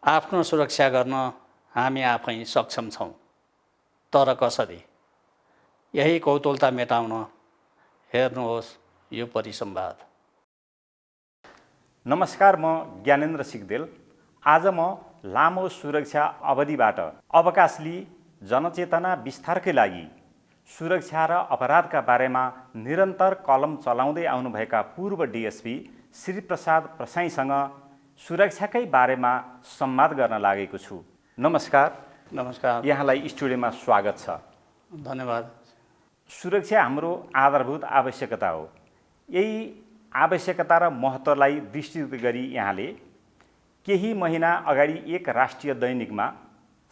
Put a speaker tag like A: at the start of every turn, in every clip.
A: आफ्नो सुरक्षा गर्न हामी आफै सक्षम छौँ, तर कसरी? यही कौतुलता मेटाउन हेर्नुहोस् यो परिसंवाद।
B: नमस्कार, म ज्ञानेन्द्र सिग्देल। आज म लामो सुरक्षा अवधिबाट अवकाश लिई जनचेतना विस्तारकै लागि सुरक्षा र अपराधका बारेमा निरन्तर कलम चलाउँदै आउनुभएका पूर्व डिएसपी श्री प्रसाद प्रसाईसँग सुरक्षाकै बारेमा संवाद गर्न लागेको छु। नमस्कार।
A: नमस्कार।
B: यहाँलाई स्टुडियोमा स्वागत छ।
A: धन्यवाद।
B: सुरक्षा हाम्रो आधारभूत आवश्यकता हो। यही आवश्यकता र महत्त्वलाई दृष्टिगत गरी यहाँले केही महिना अगाडि एक राष्ट्रिय दैनिकमा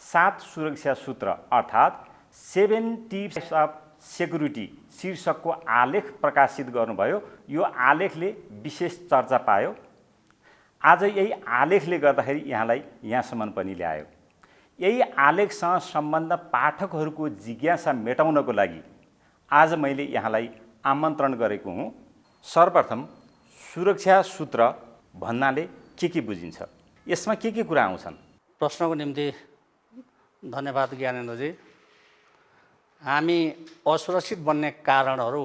B: 7 सुरक्षा सूत्र अर्थात् 7 टिप्स अफ सेक्युरिटी शीर्षकको आलेख प्रकाशित गर्नुभयो। यो आलेखले विशेष चर्चा पायो। आज यही आलेखले गर्दाखेरि यहाँलाई यहाँसम्म पनि ल्यायो। यही आलेखसँग सम्बन्ध पाठकहरूको जिज्ञासा मेटाउनको लागि आज मैले यहाँलाई आमन्त्रण गरेको हुँ। सर्वप्रथम सुरक्षा सूत्र भन्नाले के बुझिन्छ? यसमा के कुरा आउँछन्?
A: प्रश्नको निम्ति धन्यवाद ज्ञानेन्द्रजी। हामी असुरक्षित बन्ने कारणहरू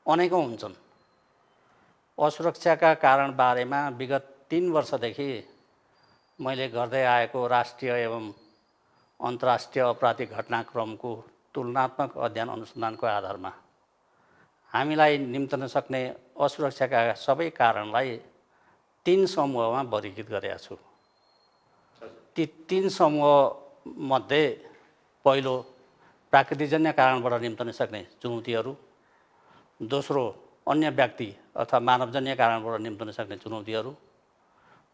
A: अनेकौँ हुन्छन्। असुरक्षाका कारण बारेमा विगत 3 वर्षदेखि मैले गर्दै आएको राष्ट्रिय एवं अन्तर्राष्ट्रिय आपराधिक घटनाक्रमको तुलनात्मक अध्ययन अनुसन्धानको आधारमा हामीलाई निम्तन सक्ने असुरक्षाका सबै कारणलाई 3 समूहमा वर्गीकृत गरेका छु। ती 3 समूहमध्ये पहिलो प्राकृतिकजन्य कारणबाट निम्तन सक्ने चुनौतीहरू, दोस्रो अन्य व्यक्ति अथवा मानवजन्य कारणबाट निम्तन सक्ने चुनौतीहरू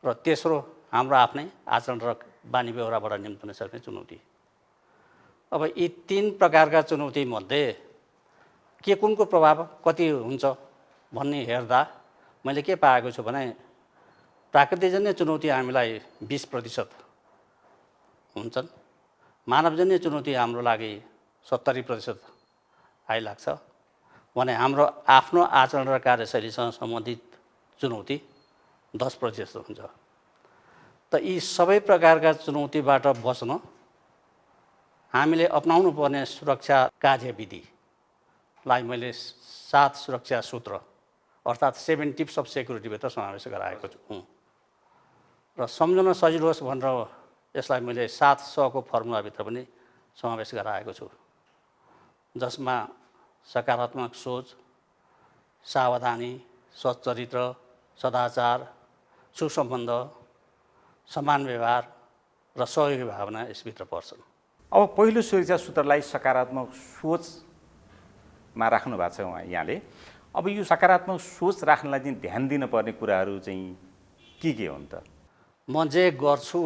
A: र तेस्रो हाम्रो आफ्नै आचरण र बानी व्यवहारबाट निम्तन सक्ने चुनौती। अब यी 3 प्रकारका चुनौतीमध्ये के कुनको प्रभाव कति हुन्छ भन्ने हेर्दा मैले के पाएको छु भने प्राकृतिकजन्य चुनौती हामीलाई 20% हुन्छन्, मानवजन्य चुनौती हाम्रो लागि 70% आइलाग्छ भने हाम्रो आफ्नो आचरण र कार्यशैलीसँग सम्बन्धित चुनौती 10% हुन्छ। त यी सबै प्रकारका चुनौतीबाट बच्न हामीले अपनाउनु पर्ने सुरक्षा कार्यविधिलाई मैले 7 सुरक्षा सूत्र अर्थात् 7 टिप्स अफ सेक्युरिटीभित्र समावेश गराएको छु र सम्झन सजिलो होस् भनेर यसलाई मैले 7S को फर्मुलाभित्र पनि समावेश गराएको छु, जसमा सकारात्मक सोच, सावधानी, सच्चरित्र, सदाचार, सुसम्बन्ध, समान व्यवहार र सहयोगी भावना यसभित्र पर्छन्।
B: अब पहिलो सुरक्षा सूत्रलाई सकारात्मक सोचमा राख्नु भएको छ यहाँले। अब यो सकारात्मक सोच राख्नलाई चाहिँ ध्यान दिनुपर्ने कुराहरू चाहिँ के हुन् त?
A: म जे गर्छु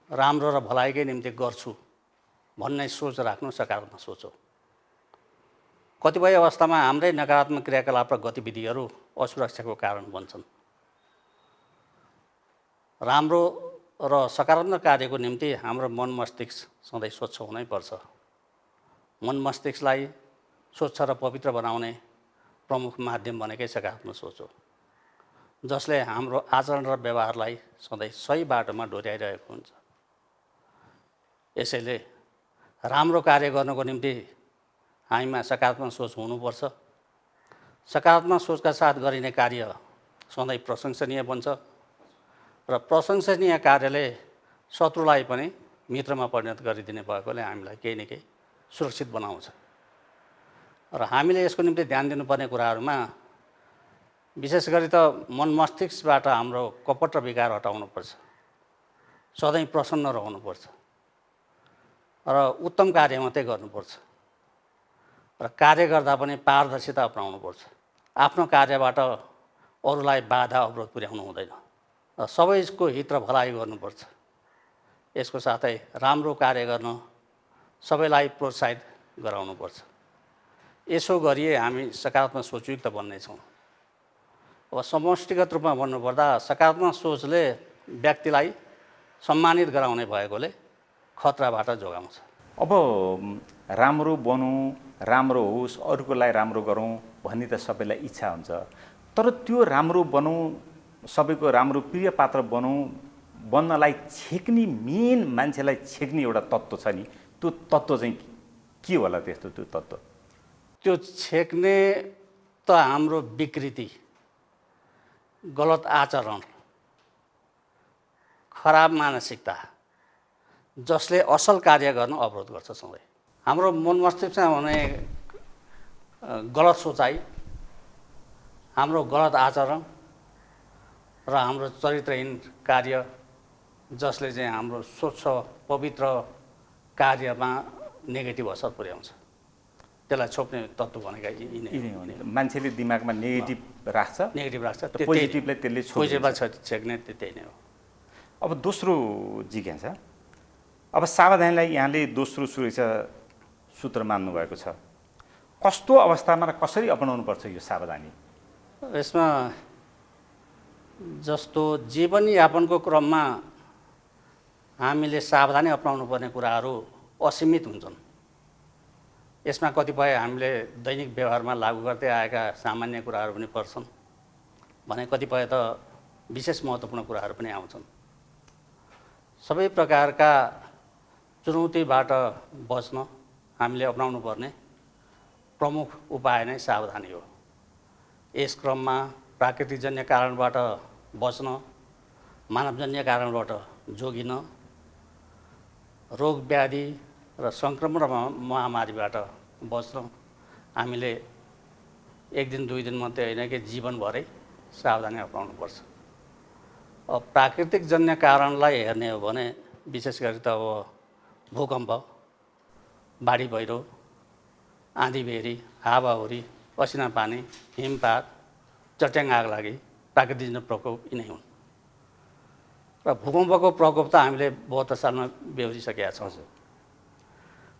A: राम्रो र भलाइकै निम्ति गर्छु भन्ने सोच राख्नु सकारात्मक सोच हो। कतिपय अवस्थामा हाम्रै नकारात्मक क्रियाकलाप र गतिविधिहरू असुरक्षाको कारण बन्छन्। राम्रो र सकारात्मक कार्यको निम्ति हाम्रो मन मस्तिष्क सधैँ स्वच्छ हुनै पर्छ। मन मस्तिष्कलाई स्वच्छ र पवित्र बनाउने प्रमुख माध्यम भनेकै सकारात्मक सोच हो, जसले हाम्रो आचरण र व्यवहारलाई सधैँ सही बाटोमा डोर्याइरहेको हुन्छ। यसैले राम्रो कार्य गर्नको निम्ति हामीमा सकारात्मक सोच हुनुपर्छ। सकारात्मक सोचका साथ गरिने कार्य सधैँ प्रशंसनीय बन्छ र प्रशंसनीय कार्यले शत्रुलाई पनि मित्रमा परिणत गरिदिने भएकोले हामीलाई केही न केही सुरक्षित बनाउँछ। र हामीले यसको निम्ति ध्यान दिनुपर्ने कुराहरूमा विशेष गरी त मन मस्तिष्कबाट हाम्रो कपट र विकार हटाउनुपर्छ, सधैँ प्रसन्न रहनुपर्छ र उत्तम कार्य मात्रै गर्नुपर्छ र कार्य गर्दा पनि पारदर्शिता अपनाउनुपर्छ। आफ्नो कार्यबाट अरूलाई बाधा अवरोध पुर्याउनु हुँदैन र सबैको हित र भलाइ गर्नुपर्छ। यसको साथै राम्रो कार्य गर्न सबैलाई प्रोत्साहित गराउनुपर्छ। यसो गरिए हामी सकारात्मक सोचयुक्त बन्नेछौँ। अब समष्टिगत रूपमा भन्नुपर्दा सकारात्मक सोचले व्यक्तिलाई सम्मानित गराउने भएकोले खतराबाट जोगाउँछ।
B: अब राम्रो बनौँ, राम्रो होस्, अरूको लागि राम्रो गरौँ भन्ने त सबैलाई इच्छा हुन्छ। तर त्यो राम्रो बनौँ, सबैको राम्रो प्रिय पात्र बनौँ बन्नलाई छेक्ने मेन मान्छेलाई छेक्ने एउटा तत्त्व छ नि, त्यो तत्त्व चाहिँ के होला त्यस्तो? त्यो तत्त्व
A: त्यो छेक्ने त हाम्रो विकृति, गलत आचरण, खराब मानसिकता, जसले असल कार्य गर्न अवरोध गर्छ सधैँ। हाम्रो मन मस्तिष्कमा हुने गलत सोचाइ, हाम्रो गलत आचरण र हाम्रो चरित्रहीन कार्य, जसले चाहिँ हाम्रो स्वच्छ पवित्र कार्यमा नेगेटिभ असर पुर्याउँछ, त्यसलाई छोप्ने तत्त्व भनेका यिनै हो।
B: मान्छेले दिमागमा नेगेटिभ राख्छ, पोजिटिभलाई त्यसले
A: छेक्ने त्यही नै हो।
B: अब दोस्रो जिज्ञासा, अब सावधानीलाई यहाँले दोस्रो सुरक्षा सूत्र मान्नुभएको छ, कस्तो अवस्थामा र कसरी अपनाउनु पर्छ यो सावधानी?
A: यसमा जस्तो जीवनयापनको क्रममा हामीले सावधानी अपनाउनु पर्ने कुराहरू असीमित हुन्छन्। यसमा कतिपय हामीले दैनिक व्यवहारमा लागू गर्दै आएका सामान्य कुराहरू पनि पर्छन् भने कतिपय त विशेष महत्त्वपूर्ण कुराहरू पनि आउँछन्। सबै प्रकारका चुनौतीबाट बच्न हामीले अपनाउनु पर्ने प्रमुख उपाय नै सावधानी हो। यस क्रममा प्राकृतिकजन्य कारणबाट बच्न, मानवजन्य कारणबाट जोगिन, रोग व्याधि र सङ्क्रमण र महामारीबाट बच्न हामीले एक दिन दुई दिन मात्रै होइन कि जीवनभरै सावधानी अपनाउनुपर्छ। अब प्राकृतिकजन्य कारणलाई हेर्ने हो भने विशेष गरी त अब भूकम्प, बाढी पहिरो, आँधीबेहरी, हावाहुरी, असिनापानी, हिमपात, चट्याङ आगलागी, प्राकृतिक प्रकोप यिनै हुन्। र भूकम्पको प्रकोप त हामीले 72 सालमा बेहोरिसकेका छौँ।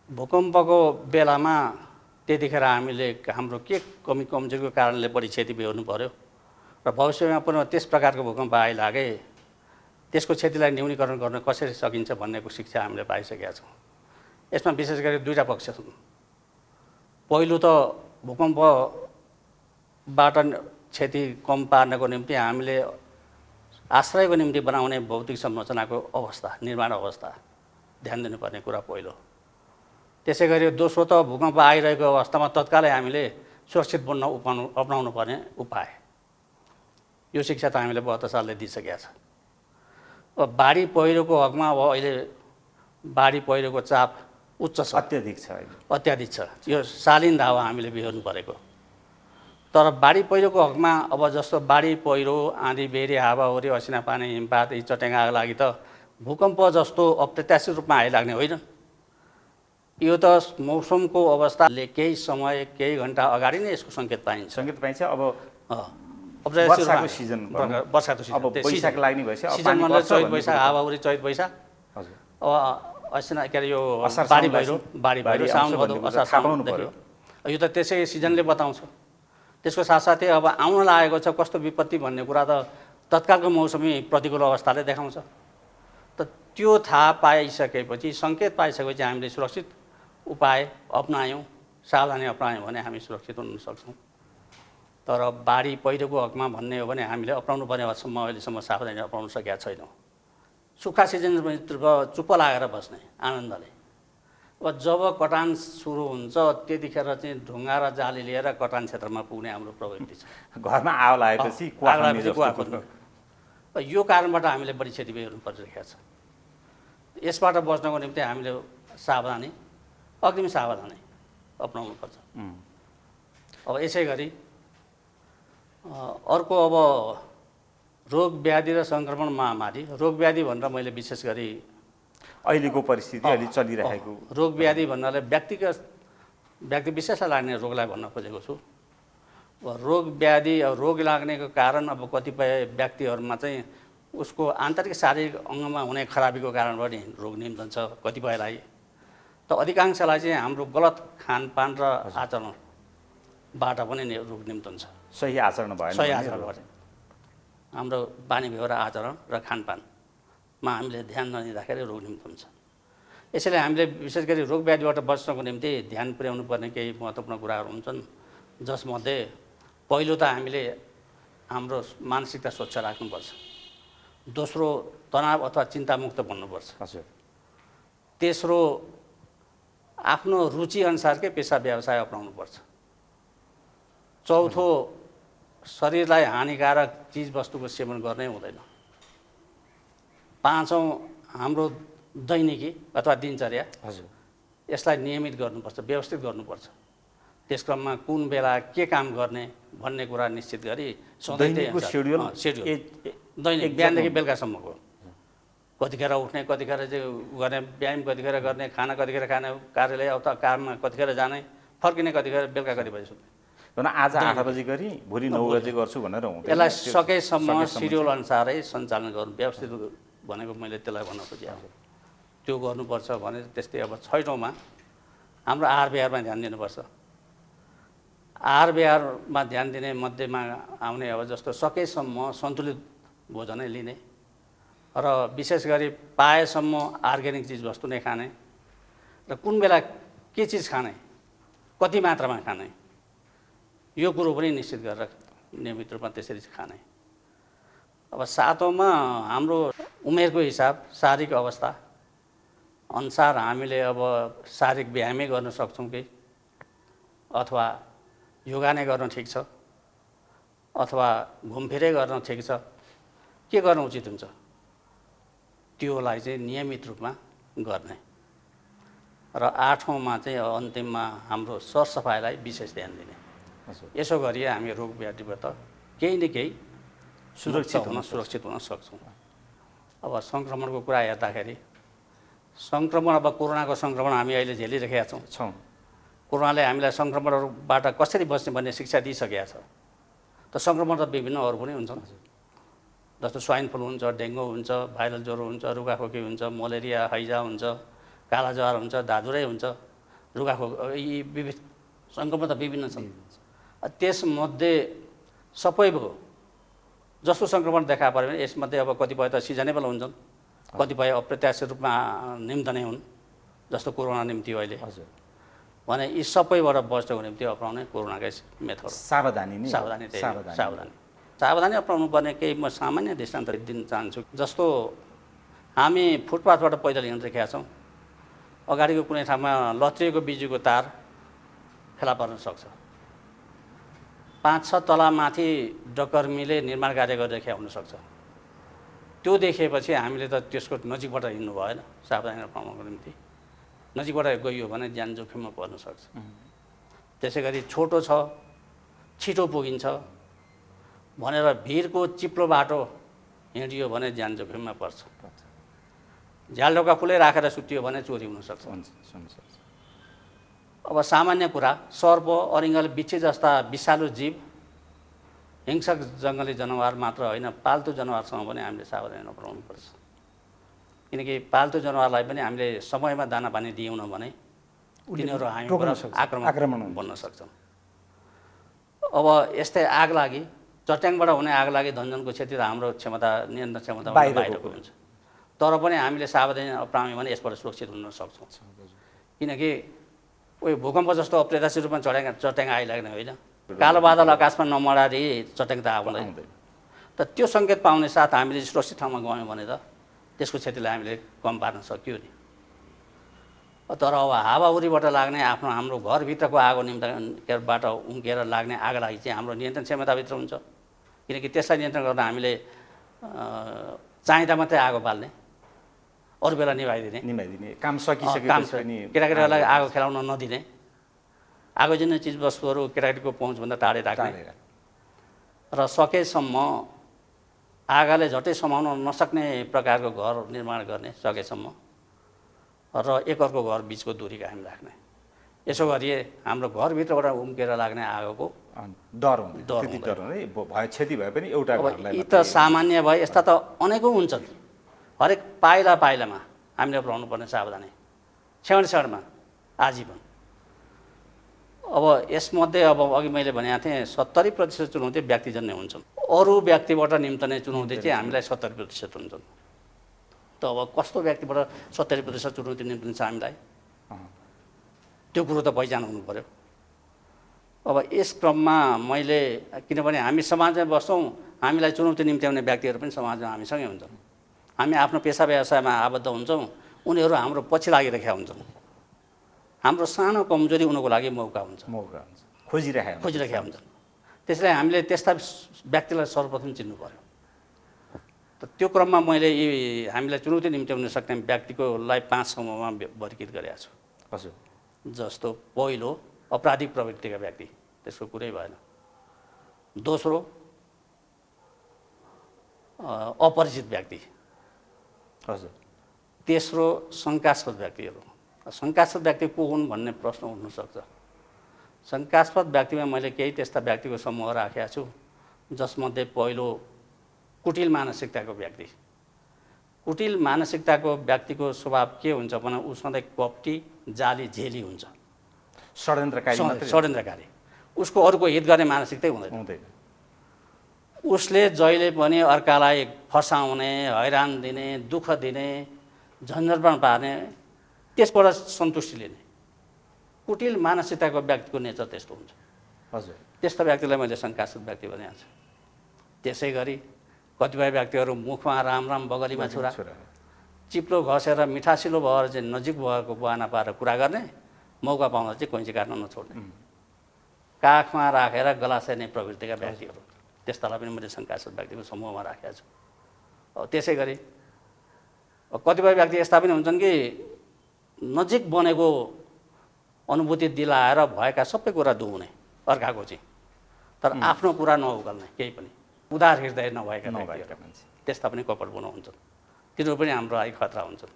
A: भूकम्पको बेलामा त्यतिखेर हामीले हाम्रो के कमी कमजोरीको कारणले बढी क्षति बेहोर्नु पर्यो र भविष्यमा पुनः त्यस प्रकारको भूकम्प आइलागे त्यसको क्षतिलाई न्यूनीकरण गर्न कसरी सकिन्छ भन्नेको शिक्षा हामीले पाइसकेका छौँ। यसमा विशेष गरी दुईवटा पक्ष छन्। पहिलो त भूकम्पबाट क्षति कम पार्नको निम्ति हामीले आश्रयको निम्ति बनाउने भौतिक संरचनाको अवस्था, निर्माण अवस्था ध्यान दिनुपर्ने कुरा पहिलो। त्यसै गरी दोस्रो त भूकम्प आइरहेको अवस्थामा तत्कालै हामीले सुरक्षित बन्न अपनाउनु पर्ने उपाय। यो शिक्षा त हामीले 72 सालले दिइसकेका छ। अब बाढी पहिरोको हकमा अब अहिले बाढी पहिरोको चाप उच्च छ, अत्याधिक छ। यो शालीन धावा हामीले बिहोर्नु परेको। तर बाढी पहिरोको हकमा अब जस्तो बाढी पहिरो, आँधी बेहरी, हावाहुरी, असिनापानी, हिमपात, यी चट्याङ आगलागी त भूकम्प जस्तो अप्रत्याशित रूपमा आइलाग्ने होइन। यो त मौसमको अवस्थाले केही समय, केही घन्टा अगाडि नै यसको सङ्केत पाइन्छ।
B: वर्षाको सिजन,
A: वर्षाको सिजन,
B: अब वैशाख लाग्ने भएपछि
A: सिजन मतलब चैत वैशाख, हावाहुरी चैत वैशाख, अब असिना के अरे यो बाढी पहिरो साउन भदौ असार साउनदेखि यो त त्यसै सिजनले बताउँछ। त्यसको साथसाथै अब आउन लागेको छ कस्तो विपत्ति भन्ने कुरा त तत्कालको मौसमी प्रतिकूल अवस्थाले देखाउँछ। त त्यो थाहा पाइसकेपछि, सङ्केत पाइसकेपछि हामीले सुरक्षित उपाय अपनायौँ, सावधानी अपनायौँ भने हामी सुरक्षित हुन सक्छौँ। तर बाढी पहिरोको हकमा भन्ने हो भने हामीले अपनाउनु पर्ने हदसम्म अहिलेसम्म सावधानी अपनाउन सकेका छैनौँ। सुक्खा सिजनमा चुप्प लागेर बस्ने आनन्दले। अब जब कटान सुरु हुन्छ त्यतिखेर चाहिँ ढुङ्गा र जाली लिएर कटान क्षेत्रमा पुग्ने हाम्रो प्रवृत्ति छ।
B: घरमा आग लागेपछि
A: यो कारणबाट हामीले बढी क्षति बेहोर्नु परिरहेको छ। यसबाट बच्नको निम्ति हामीले सावधानी, अग्रिम सावधानी अपनाउनु पर्छ। अब यसै गरी अर्को अब रोग व्याधि र सङ्क्रमण महामारी। रोग व्याधि भनेर मैले विशेष गरी
B: अहिलेको परिस्थिति अहिले चलिरहेको
A: रोग व्याधि भन्नाले व्यक्ति विशेषलाई लाग्ने रोगलाई भन्न खोजेको छु। रोग व्याधि, रोग लाग्नेको कारण अब कतिपय व्यक्तिहरूमा चाहिँ उसको आन्तरिक शारीरिक अङ्गमा हुने खराबीको कारणबाट रोग निम्तन्छ कतिपयलाई। त अधिकांशलाई चाहिँ हाम्रो गलत खानपान र आचरणबाट पनि रोग निम्तन्छ।
B: सही आचरण
A: भएन हाम्रो बानी व्यवहार, आचरण र खानपानमा हामीले ध्यान नदिँदाखेरि रोग निम्तन्छ। यसैले हामीले विशेष गरी रोग व्याधिबाट बच्नको निम्ति ध्यान पुर्याउनु पर्ने केही महत्त्वपूर्ण कुराहरू हुन्छन्, जसमध्ये पहिलो त हामीले हाम्रो मानसिकता स्वच्छ राख्नुपर्छ। दोस्रो तनाव अथवा चिन्तामुक्त बन्नुपर्छ।
B: हजुर।
A: तेस्रो आफ्नो रुचिअनुसारकै पेसा व्यवसाय अपनाउनुपर्छ। चौथो शरीरलाई हानिकारक चिजवस्तुको सेवन गर्नै हुँदैन। पाँचौँ हाम्रो दैनिकी अथवा दिनचर्या,
B: हजुर।
A: यसलाई नियमित गर्नुपर्छ, व्यवस्थित गर्नुपर्छ। त्यस क्रममा कुन बेला के काम गर्ने भन्ने कुरा निश्चित गरी
B: दैनिकको सेड्युल
A: दैनिक बिहानदेखि बेलुकासम्मको कतिखेर उठ्ने, कतिखेर चाहिँ गर्ने, व्यायाम कतिखेर गर्ने, खाना कतिखेर खाने, कार्यालय अथवा काममा कतिखेर जाने, फर्किने कतिखेर, बेलुका कति बजी सुत्ने।
B: आज 8 बजी गरी भोलि 9 बजी गर्छु भनेर हुँदैन।
A: यसलाई सकेसम्म सिड्युल अनुसारै सञ्चालन गर्नु, व्यवस्थित भनेको मैले त्यसलाई भन्न खोजेँ। त्यो गर्नुपर्छ भने त्यस्तै। अब छैटौँमा हाम्रो आहार व्यवहारमा ध्यान दिनुपर्छ। आहार व्यवहारमा ध्यान दिने मध्येमा आउने अब जस्तो सकेसम्म सन्तुलित भोजनै लिने र विशेष गरी पाएसम्म अर्ग्यानिक चिजवस्तु नै खाने र कुन बेला के चिज खाने, कति मात्रामा खाने, यो कुरो पनि निश्चित गरेर नियमित रूपमा त्यसरी खाने। अब सातौँमा हाम्रो उमेरको हिसाब, शारीरिक अवस्था अनुसार हामीले अब शारीरिक व्यायामै गर्न सक्छौँ कि अथवा योगा नै गर्न ठिक छ अथवा घुमफिरै गर्न ठिक छ, के गर्न उचित हुन्छ, त्योलाई चाहिँ नियमित रूपमा गर्ने। र आठौँमा चाहिँ अन्तिममा हाम्रो सरसफाइलाई विशेष ध्यान दिने। यसो गरी हामी रोग व्याधिबाट केही न केही सुरक्षित हुन सक्छौँ। अब सङ्क्रमणको कुरा हेर्दाखेरि सङ्क्रमण, अब कोरोनाको सङ्क्रमण हामी अहिले झेलिरहेका छौँ। कोरोनाले हामीलाई सङ्क्रमणहरूबाट कसरी बच्ने भन्ने शिक्षा दिइसकेका छ। त सङ्क्रमण त विभिन्न अरू पनि हुन्छन्, जस्तो स्वाइन फ्लू हुन्छ, डेङ्गु हुन्छ, भाइरल ज्वरो हुन्छ, रुगाखोकी हुन्छ, मलेरिया, हैजा हुन्छ, कालाजार हुन्छ, धाधुरै हुन्छ, रुगाखोकी, यी विविध सङ्क्रमण त विभिन्न छन्। त्यसमध्ये सबैको जस्तो सङ्क्रमण देखा पऱ्यो भने यसमध्ये अब कतिपय त सिजनेबल हुन्छन्, कतिपय अप्रत्याशित रूपमा निम्त नै हुन्, जस्तो कोरोना निम्ति अहिले। भने यी सबैबाट बच्नको निम्ति अपनाउने कोरोनाकै मेथड सावधानी अपनाउनु पर्ने केही म सामान्य दृष्टान्त दिन चाहन्छु। जस्तो हामी फुटपाथबाट पैदल हिँडिरहेका छौँ, अगाडिको कुनै ठाउँमा लत्रिएको बिजुलीको तार फेला पर्न सक्छ। 5-6 तला माथि डकर्मीले निर्माण कार्य गरिरहेका हुनसक्छ। त्यो देखेपछि हामीले त त्यसको नजिकबाट हिँड्नु भएन। सावधानी अपनाउनको निम्ति नजिकबाट गइयो भने ज्यान जोखिममा पर्न सक्छ। त्यसै गरी छोटो छ, छिटो पुगिन्छ भनेर भिरको चिप्लो बाटो हिँडियो भने ज्यान जोखिममा पर्छ। झ्यालढोका खुलै राखेर सुतियो भने चोरी हुनसक्छ। अब सामान्य कुरा, सर्प, अरिङ्गल, बिच्छी जस्ता विषालु जीव, हिंसक जङ्गली जनावर मात्र होइन, पाल्तु जनावरसँग पनि हामीले सावधानी अपनाउनुपर्छ। किनकि पाल्तु जनावरलाई पनि हामीले समयमा दाना पानी दिएनौँ भने तिनीहरू हामीबाट आक्रमण बन्न सक्छन्। अब यस्तै आग लागि, चट्याङबाट हुने आग लागि धनजनको क्षति र हाम्रो क्षमता, नियन्त्रण क्षमता बाहिरको हुन्छ। तर पनि हामीले सावधानी अपनायौँ भने यसबाट सुरक्षित हुन सक्छौँ। किनकि उयो भूकम्प जस्तो अप्रत्याशित रूपमा चट्याङ आइलाग्ने होइन, कालो बादल आकाशमा नमडारी चट्याङ त आउँदैन। त त्यो सङ्केत पाउने साथ हामीले सुरक्षित ठाउँमा गयौँ भने त त्यसको क्षतिलाई हामीले कम पार्न सक्यो नि। तर अब हावाहुरीबाट लाग्ने हाम्रो घरभित्रको आगो निम्ताबाट उम्केर लाग्ने आग लागि चाहिँ हाम्रो नियन्त्रण क्षमताभित्र हुन्छ। किनकि त्यसलाई नियन्त्रण गर्न हामीले चाहिँदा मात्रै आगो बाल्ने, अरू बेला निभाइदिने,
B: काम सकिसकेपछि
A: केटाकेटीहरूलाई आगो खेलाउन नदिने, आगोजन्य चिजवस्तुहरू केटाकेटीको पहुँचभन्दा टाढै राख्ने र सकेसम्म आगाले झट्टै समाउन नसक्ने प्रकारको घर निर्माण गर्ने सकेसम्म, र एकअर्को घर बिचको दूरी कायम राख्ने। यसो गरी हाम्रो घरभित्रबाट उम्केर लाग्ने आगोको
B: डर क्षति भए पनि एउटा घरलाई
A: यी त सामान्य भए, यस्ता त अनेकौँ हुन्छन्। हरेक पाइलामा हामीले अपनाउनु पर्ने सावधानी, क्षणमा आजीवन। अब यसमध्ये अब अघि मैले भनेको थिएँ 70% चुनौती व्यक्तिजन्य हुन्छन्, अरू व्यक्तिबाट निम्तने चुनौती चाहिँ हामीलाई 70% हुन्छन्। त अब कस्तो व्यक्तिबाट 70% चुनौती निम्तिन्छ हामीलाई, त्यो कुरो त पहिचान हुनु पऱ्यो। अब यस क्रममा मैले किनभने हामी समाजमा बस्छौँ, हामीलाई चुनौती निम्त्याउने व्यक्तिहरू पनि समाजमा हामीसँगै हुन्छन्। हामी आफ्नो पेसा व्यवसायमा आबद्ध हुन्छौँ, उनीहरू हाम्रो पछि लागिरहेका हुन्छन्। हाम्रो सानो कमजोरी उनीहरूको लागि मौका हुन्छ, खोजिरहेका हुन्छन्। त्यसलाई हामीले त्यस्ता व्यक्तिलाई सर्वप्रथम चिन्नु पर्यो। त त्यो क्रममा मैले यी हामीलाई चुनौती निम्त्याउन सक्ने व्यक्तिकोलाई 5 समूहमा वर्गीकृत गरेको छु।
B: हजुर।
A: जस्तो पहिलो अपराधिक प्रवृत्तिका व्यक्ति, त्यसको कुरै भएन। दोस्रो अपरिचित व्यक्ति।
B: हजुर।
A: तेस्रो शङ्कास्पद व्यक्तिहरू। शङ्कास्पद व्यक्ति को हुन् भन्ने प्रश्न उठ्नसक्छ। शङ्कास्पद व्यक्तिमा मैले केही त्यस्ता व्यक्तिको समूह राखेका छु जसमध्ये पहिलो कुटिल मानसिकताको व्यक्ति। कुटिल मानसिकताको व्यक्तिको स्वभाव के हुन्छ भने ऊ सधैँ कपटी, जाली, झेली हुन्छ, षड्यन्त्रकारी। उसको अरूको हित गर्ने मानसिकतै हुँदैन। उसले जहिले पनि अर्कालाई फसाउने, हैरान दिने, दुःख दिने, झन्झटमा पार्ने, त्यसबाट सन्तुष्टि लिने। कुटिल मानसिकताको व्यक्तिको नेचर त्यस्तो हुन्छ।
B: हजुर।
A: त्यस्ता व्यक्तिलाई मैले शङ्कास्पद व्यक्ति भनेको छु। त्यसै गरी कतिपय व्यक्तिहरू मुखमा राम राम बगलीमा छुरा, चिप्लो घसेर मिठासिलो भएर चाहिँ नजिक भएको बहाना पारेर कुरा गर्ने, मौका पाउँदा चाहिँ कैँची काट्न नछोड्ने, काखमा राखेर गलासेर्ने प्रवृत्तिका व्यक्तिहरू, त्यस्तालाई पनि मैले शङ्कास्पद व्यक्तिको समूहमा राखेका छु। त्यसै गरी कतिपय व्यक्ति यस्ता पनि हुन्छन् कि नजिक बनेको अनुभूति दिलाएर भएका सबै कुरा दुहुने अर्काको चाहिँ, तर आफ्नो कुरा नउगल्ने, केही पनि उदार हृदय नभएका मान्छे, त्यस्ता पनि कपटपूर्ण हुन्छन्। तिनीहरू पनि हाम्रो लागि खतरा हुन्छन्।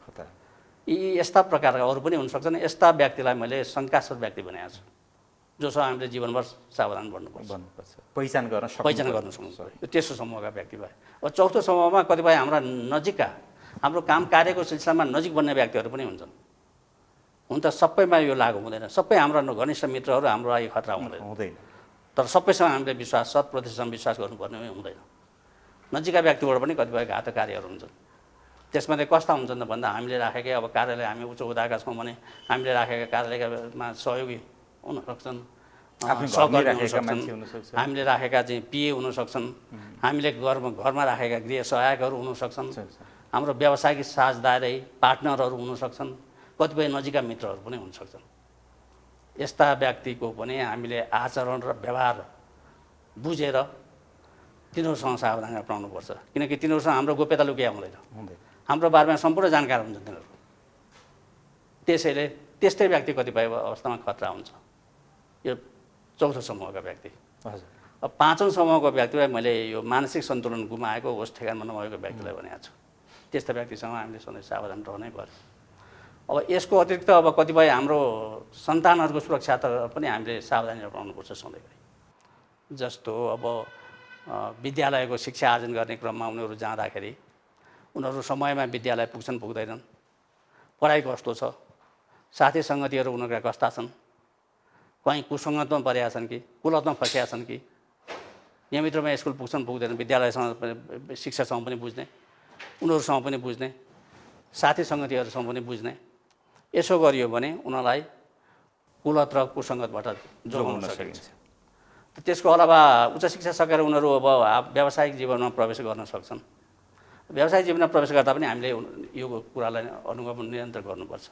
A: यी यस्ता प्रकारका अरू पनि हुनसक्छन्। यस्ता व्यक्तिलाई मैले शङ्कास्पद व्यक्ति भनेको छु, जोसँग हामीले जीवनभर सावधान बन्नुपर्छ,
B: पहिचान गर्न
A: सक्नुपर्छ। तेस्रो समूहका व्यक्ति भए। चौथो समूहमा कतिपय हाम्रा नजिकका, हाम्रो काम कार्यको सिलसिलामा नजिक बन्ने व्यक्तिहरू पनि हुन्छन्। हुन त सबैमा यो लागु हुँदैन, सबै हाम्रा घनिष्ठ मित्रहरू हाम्रो लागि खतरा हुँदैन, तर सबैसँग हामीले विश्वास, 100% विश्वास गर्नुपर्ने हुँदैन। नजिकका व्यक्तिबाट पनि कतिपय घातक कार्यहरू हुन्छन्। त्यसमध्ये कस्ता हुन्छन् त भन्दा हामीले राखेकै अब कार्यालय हामी उच्च हुँदाका छौँ भने हामीले राखेका कार्यालयमा सहयोगी हुन सक्छन्, सहकर्मी हुन सक्छन्, हामीले राखेका चाहिँ पिए हुन सक्छन्, हामीले घरमा राखेका गृह सहायकहरू हुन सक्छन्, हाम्रो व्यावसायिक साझेदारी पार्टनरहरू हुन सक्छन्, कतिपय नजिकका मित्रहरू पनि हुन सक्छन्। यस्ता व्यक्तिको पनि हामीले आचरण र व्यवहार बुझेर तिनीहरूसँग सावधानी अपनाउनुपर्छ, किनकि तिनीहरूसँग हाम्रो गोप्यता लुकिया हुँदैन, हाम्रो बारेमा सम्पूर्ण जानकार हुन्छन् तिनीहरू। त्यसैले त्यस्तै व्यक्ति कतिपय अवस्थामा खतरा हुन्छ। यो चौथो समूहका व्यक्ति। अब पाँचौँ समूहको व्यक्तिलाई मैले यो मानसिक सन्तुलन गुमाएको, होस ठेगानमा नभएको व्यक्तिलाई भनेको छु। त्यस्ता व्यक्तिसँग हामीले सधैँ सावधान रहनै पर्यो। अब यसको अतिरिक्त अब कतिपय हाम्रो सन्तानहरूको सुरक्षा त पनि हामीले सावधानी अपनाउनुपर्छ सधैँ। जस्तो अब विद्यालयको शिक्षा आर्जन गर्ने क्रममा उनीहरू जाँदाखेरि उनीहरू समयमा विद्यालय पुग्छन् पुग्दैनन्, पढाइ कस्तो छ, साथी सङ्गतिहरू उनीहरूका कस्ता छन्, कहीँ कुसङ्गतमा परेका छन् कि कुलतमा फँसिया छन् कि, नियमित रूपमा स्कुल पुग्छन् पुग्दैनन्, विद्यालयसँग शिक्षासँग पनि बुझ्ने, उनीहरूसँग पनि बुझ्ने, साथी सङ्गतिहरूसँग पनि बुझ्ने। यसो गरियो भने उनीहरूलाई कुलत र कुसङ्गतबाट जोगाउन सकिन्छ। त्यसको अलावा उच्च शिक्षा सकेर उनीहरू अब व्यावसायिक जीवनमा प्रवेश गर्न सक्छन्। व्यावसायिक जीवनमा प्रवेश गर्दा पनि हामीले यो कुरालाई अनुगमन निरन्तर गर्नुपर्छ,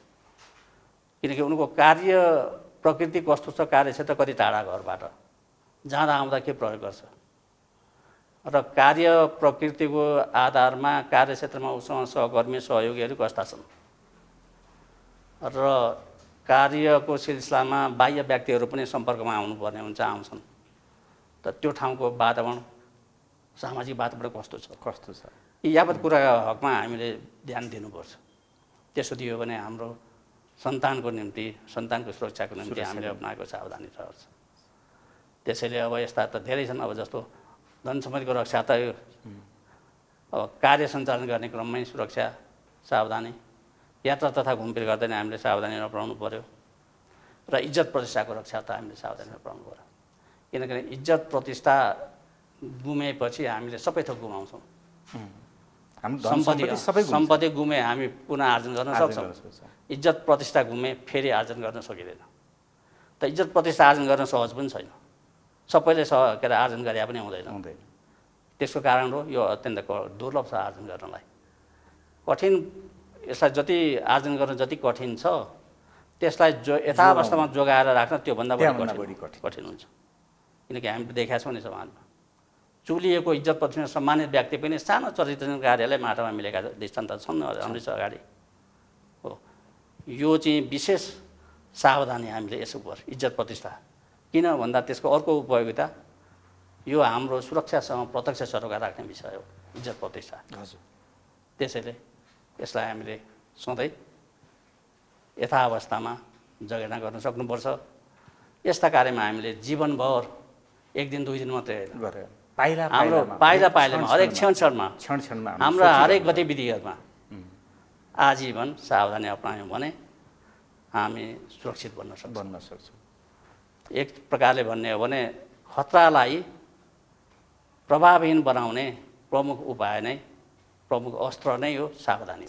A: किनकि उनको कार्य प्रकृति कस्तो छ, कार्यक्षेत्र कति टाढा घरबाट, जाँदा आउँदा के प्रयोग गर्छ र कार्य प्रकृतिको आधारमा कार्यक्षेत्रमा उसँग सहकर्मी सहयोगीहरू कस्ता छन् र कार्यको सिलसिलामा बाह्य व्यक्तिहरू पनि सम्पर्कमा आउनुपर्ने हुन्छ, आउँछन्। त त्यो ठाउँको वातावरण, सामाजिक वातावरण कस्तो छ, यी यावत कुराका हकमा हामीले ध्यान दिनुपर्छ। त्यसो दियो भने हाम्रो सन्तानको निम्ति, सन्तानको सुरक्षाको निम्ति हामीले अपनाएको सावधानी रहन्छ। त्यसैले अब यस्ता त धेरै छन्। अब जस्तो धन सम्पत्तिको रक्षा त अब कार्य सञ्चालन गर्ने क्रममै सुरक्षा सावधानी, यात्रा तथा घुमफिर गर्दा नै हामीले सावधानी अपनाउनु पर्यो र इज्जत प्रतिष्ठाको रक्षा त हामीले सावधानी अपनाउनु पर्यो, किनकि इज्जत प्रतिष्ठा गुमेपछि हामीले सबै थोक गुमाउँछौँ। सम्पत्ति गुमे हामी पुनः आर्जन गर्न सक्छौँ, इज्जत प्रतिष्ठा गुमे फेरि आर्जन गर्न सकिँदैन। त इज्जत प्रतिष्ठा आर्जन गर्न सहज पनि छैन। सबैले के अरे आर्जन गरे पनि हुँदैन।
B: हुँदैन।
A: त्यसको कारण हो यो अत्यन्त दुर्लभ छ आर्जन गर्नलाई। कठिन यसलाई जति आर्जन गर्न जति कठिन छ त्यसलाई यथावस्थामा जोगाएर राख्न त्योभन्दा बढी कठिन हुन्छ। किनकि हामीले देखेका छौँ नि समाजमा चुलिएको इज्जत प्रतिष्ठा सम्मानित व्यक्ति पनि सानो चरित्र कार्यलाई माटामा मिलेका दृष्टान्त छन् अमृत अगाडि हो। यो चाहिँ विशेष सावधानी हामीले यसो इज्जत प्रतिष्ठा किन भन्दा त्यसको अर्को उपयोगिता यो हाम्रो सुरक्षासँग प्रत्यक्ष सरोकार राख्ने विषय हो इज्जत प्रतिष्ठा।
B: हजुर।
A: त्यसैले यसलाई हामीले सधैँ यथावस्थामा जगेर्ना गर्न सक्नुपर्छ। यस्ता कार्यमा हामीले जीवनभर एक दिन दुई दिन मात्रै
B: होइन,
A: हाम्रो पाइला पाइलामा हरेक क्षणमा हाम्रा हरेक गतिविधिहरूमा आजीवन सावधानी अपनायौँ भने हामी सुरक्षित बन्न सक्छौँ। एक प्रकारले भन्ने हो भने खतरालाई प्रभावहीन बनाउने प्रमुख उपाय नै प्रमुख अस्त्र नै हो सावधानी।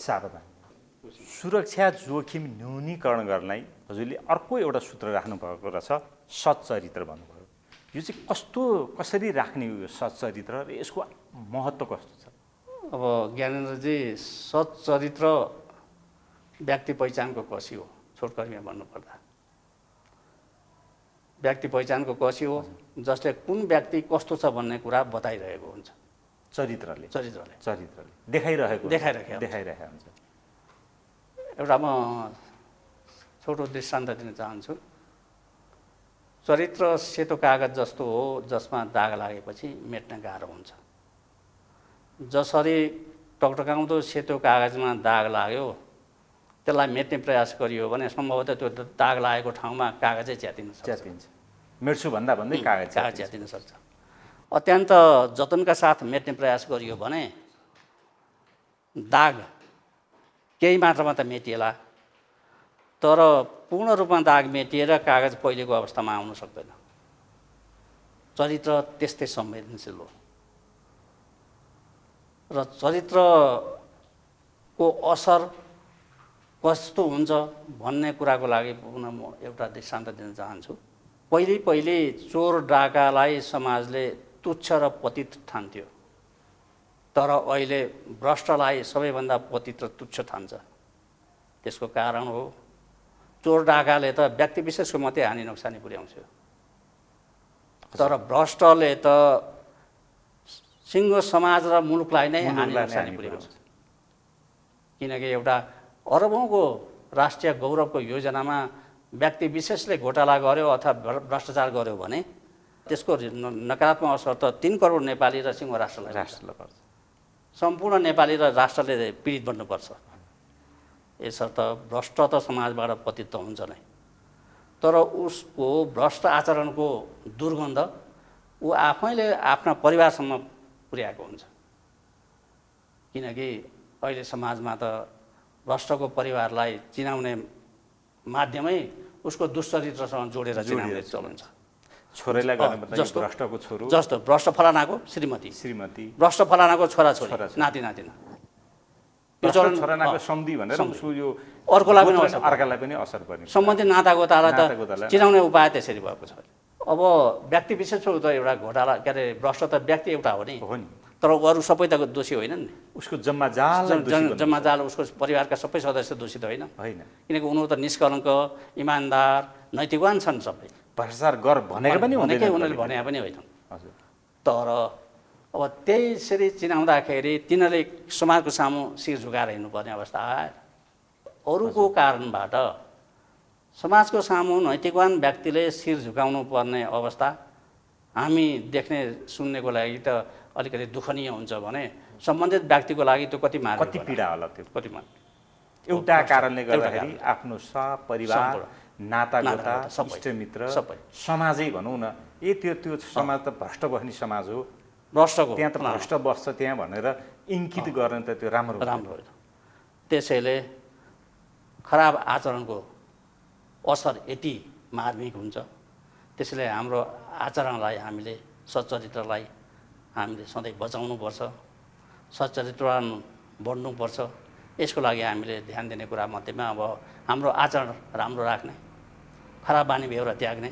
B: सुरक्षा जोखिम न्यूनीकरण गर्नलाई हजुरले अर्को एउटा सूत्र राख्नुभएको रहेछ सच्चरित्र भन्नुभयो। यो चाहिँ कसरी राख्ने हो यो सच्चरित्र र यसको महत्त्व कस्तो छ?
A: अब ज्ञानेन्द्रजी सच्चरित्र व्यक्ति पहिचानको कसी हो छोटकरीमा भन्नुपर्दा व्यक्ति पहिचानको कसी हो जसले कुन व्यक्ति कस्तो छ भन्ने कुरा बताइरहेको हुन्छ।
B: चरित्रले
A: देखाइरहेको
B: हुन्छ।
A: एउटा म छोटो दृष्टान्त दिन चाहन्छु। चरित्र सेतो कागज जस्तो हो जसमा दाग लागेपछि मेट्न गाह्रो हुन्छ। जसरी टकटकाउँदो सेतो कागजमा दाग लाग्यो त्यसलाई मेट्ने प्रयास गरियो भने सम्भवतः त्यो दाग लागेको ठाउँमा कागजै च्यातिन्छ।
B: मेट्छु भन्दा भन्दै कागज
A: च्यातिन सक्छ। अत्यन्त जतनका साथ मेट्ने प्रयास गरियो भने दाग केही मात्रामा त मेटिएला तर पूर्ण रूपमा दाग मेटिएर कागज पहिलेको अवस्थामा आउन सक्दैन। चरित्र त्यस्तै संवेदनशील हो र चरित्रको असर कस्तो हुन्छ भन्ने कुराको लागि पुनः म एउटा दृष्टान्त दिन चाहन्छु। पहिले चोर डाकालाई समाजले तुच्छ र पतित ठान्थ्यो तर अहिले भ्रष्टलाई सबैभन्दा पतित र तुच्छ ठान्छ। त्यसको कारण हो चोर डाकाले त व्यक्ति विशेषको मात्रै हानि नोक्सानी पुर्याउँछ तर भ्रष्टले त सिङ्गो समाज र मुलुकलाई नै हानि नोक्सानी पुर्याउँछ। किनकि एउटा अरबौँको राष्ट्रिय गौरवको योजनामा व्यक्ति विशेषले घोटाला गर्यो अथवा भ्रष्टाचार गर्यो भने त्यसको नकारात्मक असर त 3 करोड नेपाली र सिङ्गो राष्ट्रलाई पर्छ। सम्पूर्ण नेपाली र राष्ट्रले पीडित बन्नुपर्छ। यसर्थ भ्रष्ट त समाजबाट पतित त हुन्छ नै तर उसको भ्रष्ट आचरणको दुर्गन्ध ऊ आफैले आफ्ना परिवारसम्म पुर्याएको हुन्छ। किनकि अहिले समाजमा त भ्रष्टको परिवारलाई चिनाउने माध्यमै उसको दुश्चरित्रसँग जोडेर चिनाउने चलन छ।
B: छोरीलाई
A: जस्तो
B: भ्रष्टको छोरो
A: जस्तो भ्रष्ट फलानाको श्रीमती भ्रष्ट फलानाको छोराछोरी नाति नातिना
B: यो चलन छोरानाको सम्धि भनेर उसको यो
A: अर्कालाई
B: पनि असर पर्ने
A: सम्बन्धित नातागोतालाई त चिनाउने उपाय त्यसरी भएको छ। अब व्यक्ति विशेषको त एउटा घोटाला के अरे भ्रष्ट त व्यक्ति एउटा हो नि तर अरू सबै त दोषी होइनन् नि।
B: उसको जम्माजाल
A: उसको परिवारका सबै सदस्य दोषी त होइन किनकि उनीहरू त निष्कलङ्क इमान्दार नैतिकवान छन् सबै
B: भ्रष्टाचार गर भनेको पनि
A: हुँदैन उनीहरूले भने पनि होइन। तर अब त्यसरी चिनाउँदाखेरि तिनीहरूले समाजको सामु शिर झुकाएर हिँड्नुपर्ने अवस्था आयो। अरूको कारणबाट समाजको सामु नैतिकवान व्यक्तिले शिर झुकाउनु पर्ने अवस्था हामी देख्ने सुन्नेको लागि त अलिकति दुःखनीय हुन्छ भने सम्बन्धित व्यक्तिको लागि त्यो कति
B: पीडा होला त्यो एउटा कारणले गर्दाखेरि आफ्नो सपरिवार नातागोता इष्टमित्र समाजै भनौँ न त्यो समाज त भ्रष्ट बस्ने समाज हो
A: भ्रष्टको
B: त्यहाँ त भ्रष्ट बस्छ त्यहाँ भनेर इङ्कित गर्न त त्यो राम्रो
A: होइन। त्यसैले खराब आचरणको असर यति मार्मिक हुन्छ। त्यसैले हाम्रो आचरणलाई हामीले सच्चरित्रलाई हामीले सधैँ बचाउनुपर्छ सच्चरित्रवान बन्नुपर्छ। यसको लागि हामीले ध्यान दिने कुरा मध्येमा अब हाम्रो आचरण राम्रो राख्ने खराब बानी बेहोरा त्याग्ने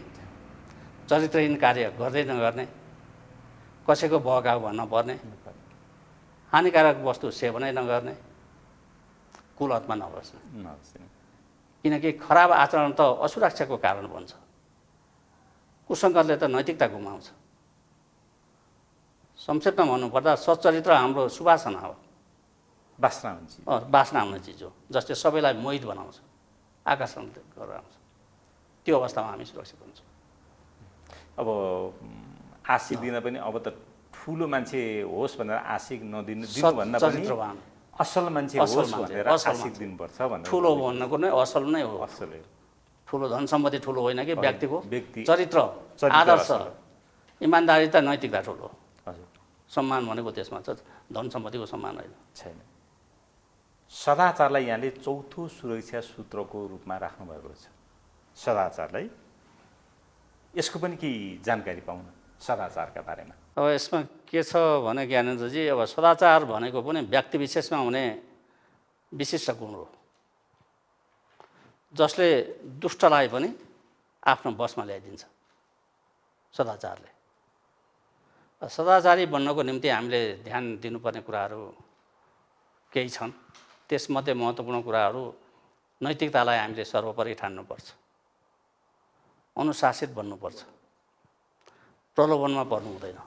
A: चरित्रहीन कार्य गर्दै नगर्ने, कसैको बहकाउ भन्न पर्ने, हानिकारक वस्तु सेवनै नगर्ने, कुलतमा नबस्ने। किनकि खराब आचरण त असुरक्षाको कारण बन्छ, कुसङ्गतले त नैतिकता गुमाउँछ। संक्षेपमा भन्नुपर्दा सच्चरित्र हाम्रो सुवासना हो, बासना हुने चिज हो, जसले सबैलाई मोहित बनाउँछ, आकर्षण गरेर आउँछ। त्यो अवस्थामा हामी सुरक्षित हुन्छौँ।
B: अब आशिक दिन पनि अब त ठुलो मान्छे होस् भनेर आशिक दिनुभन्दा पनि असल मान्छे होस् भनेर आशिक दिनुपर्छ भनेर।
A: ठुलो भन्नुको नै असल नै हो। ठुलो धन सम्पत्ति ठुलो होइन कि व्यक्तिको चरित्र, आदर्श, इमान्दारिता, नैतिकता ठुलो। सम्मान भनेको त्यसमा छ, धन सम्पत्तिको सम्मान होइन।
B: छैन। सदाचारलाई यहाँले चौथो सुरक्षा सूत्रको रूपमा राख्नुभएको छ। सदाचारलाई यसको पनि केही जानकारी पाउन, सदाचारका बारेमा।
A: अब यसमा के छ भने ज्ञानेन्द्रजी, अब सदाचार भनेको पनि व्यक्ति विशेषमा हुने विशिष्ट गुण हो, जसले दुष्टलाई पनि आफ्नो बसमा ल्याइदिन्छ। सदाचारले, सदाचारी बन्नको निम्ति हामीले ध्यान दिनुपर्ने कुराहरू केही छन्। त्यसमध्ये महत्त्वपूर्ण कुराहरू, नैतिकतालाई हामीले सर्वोपरि ठान्नुपर्छ, अनुशासित बन्नुपर्छ, प्रलोभनमा पर्नु हुँदैन,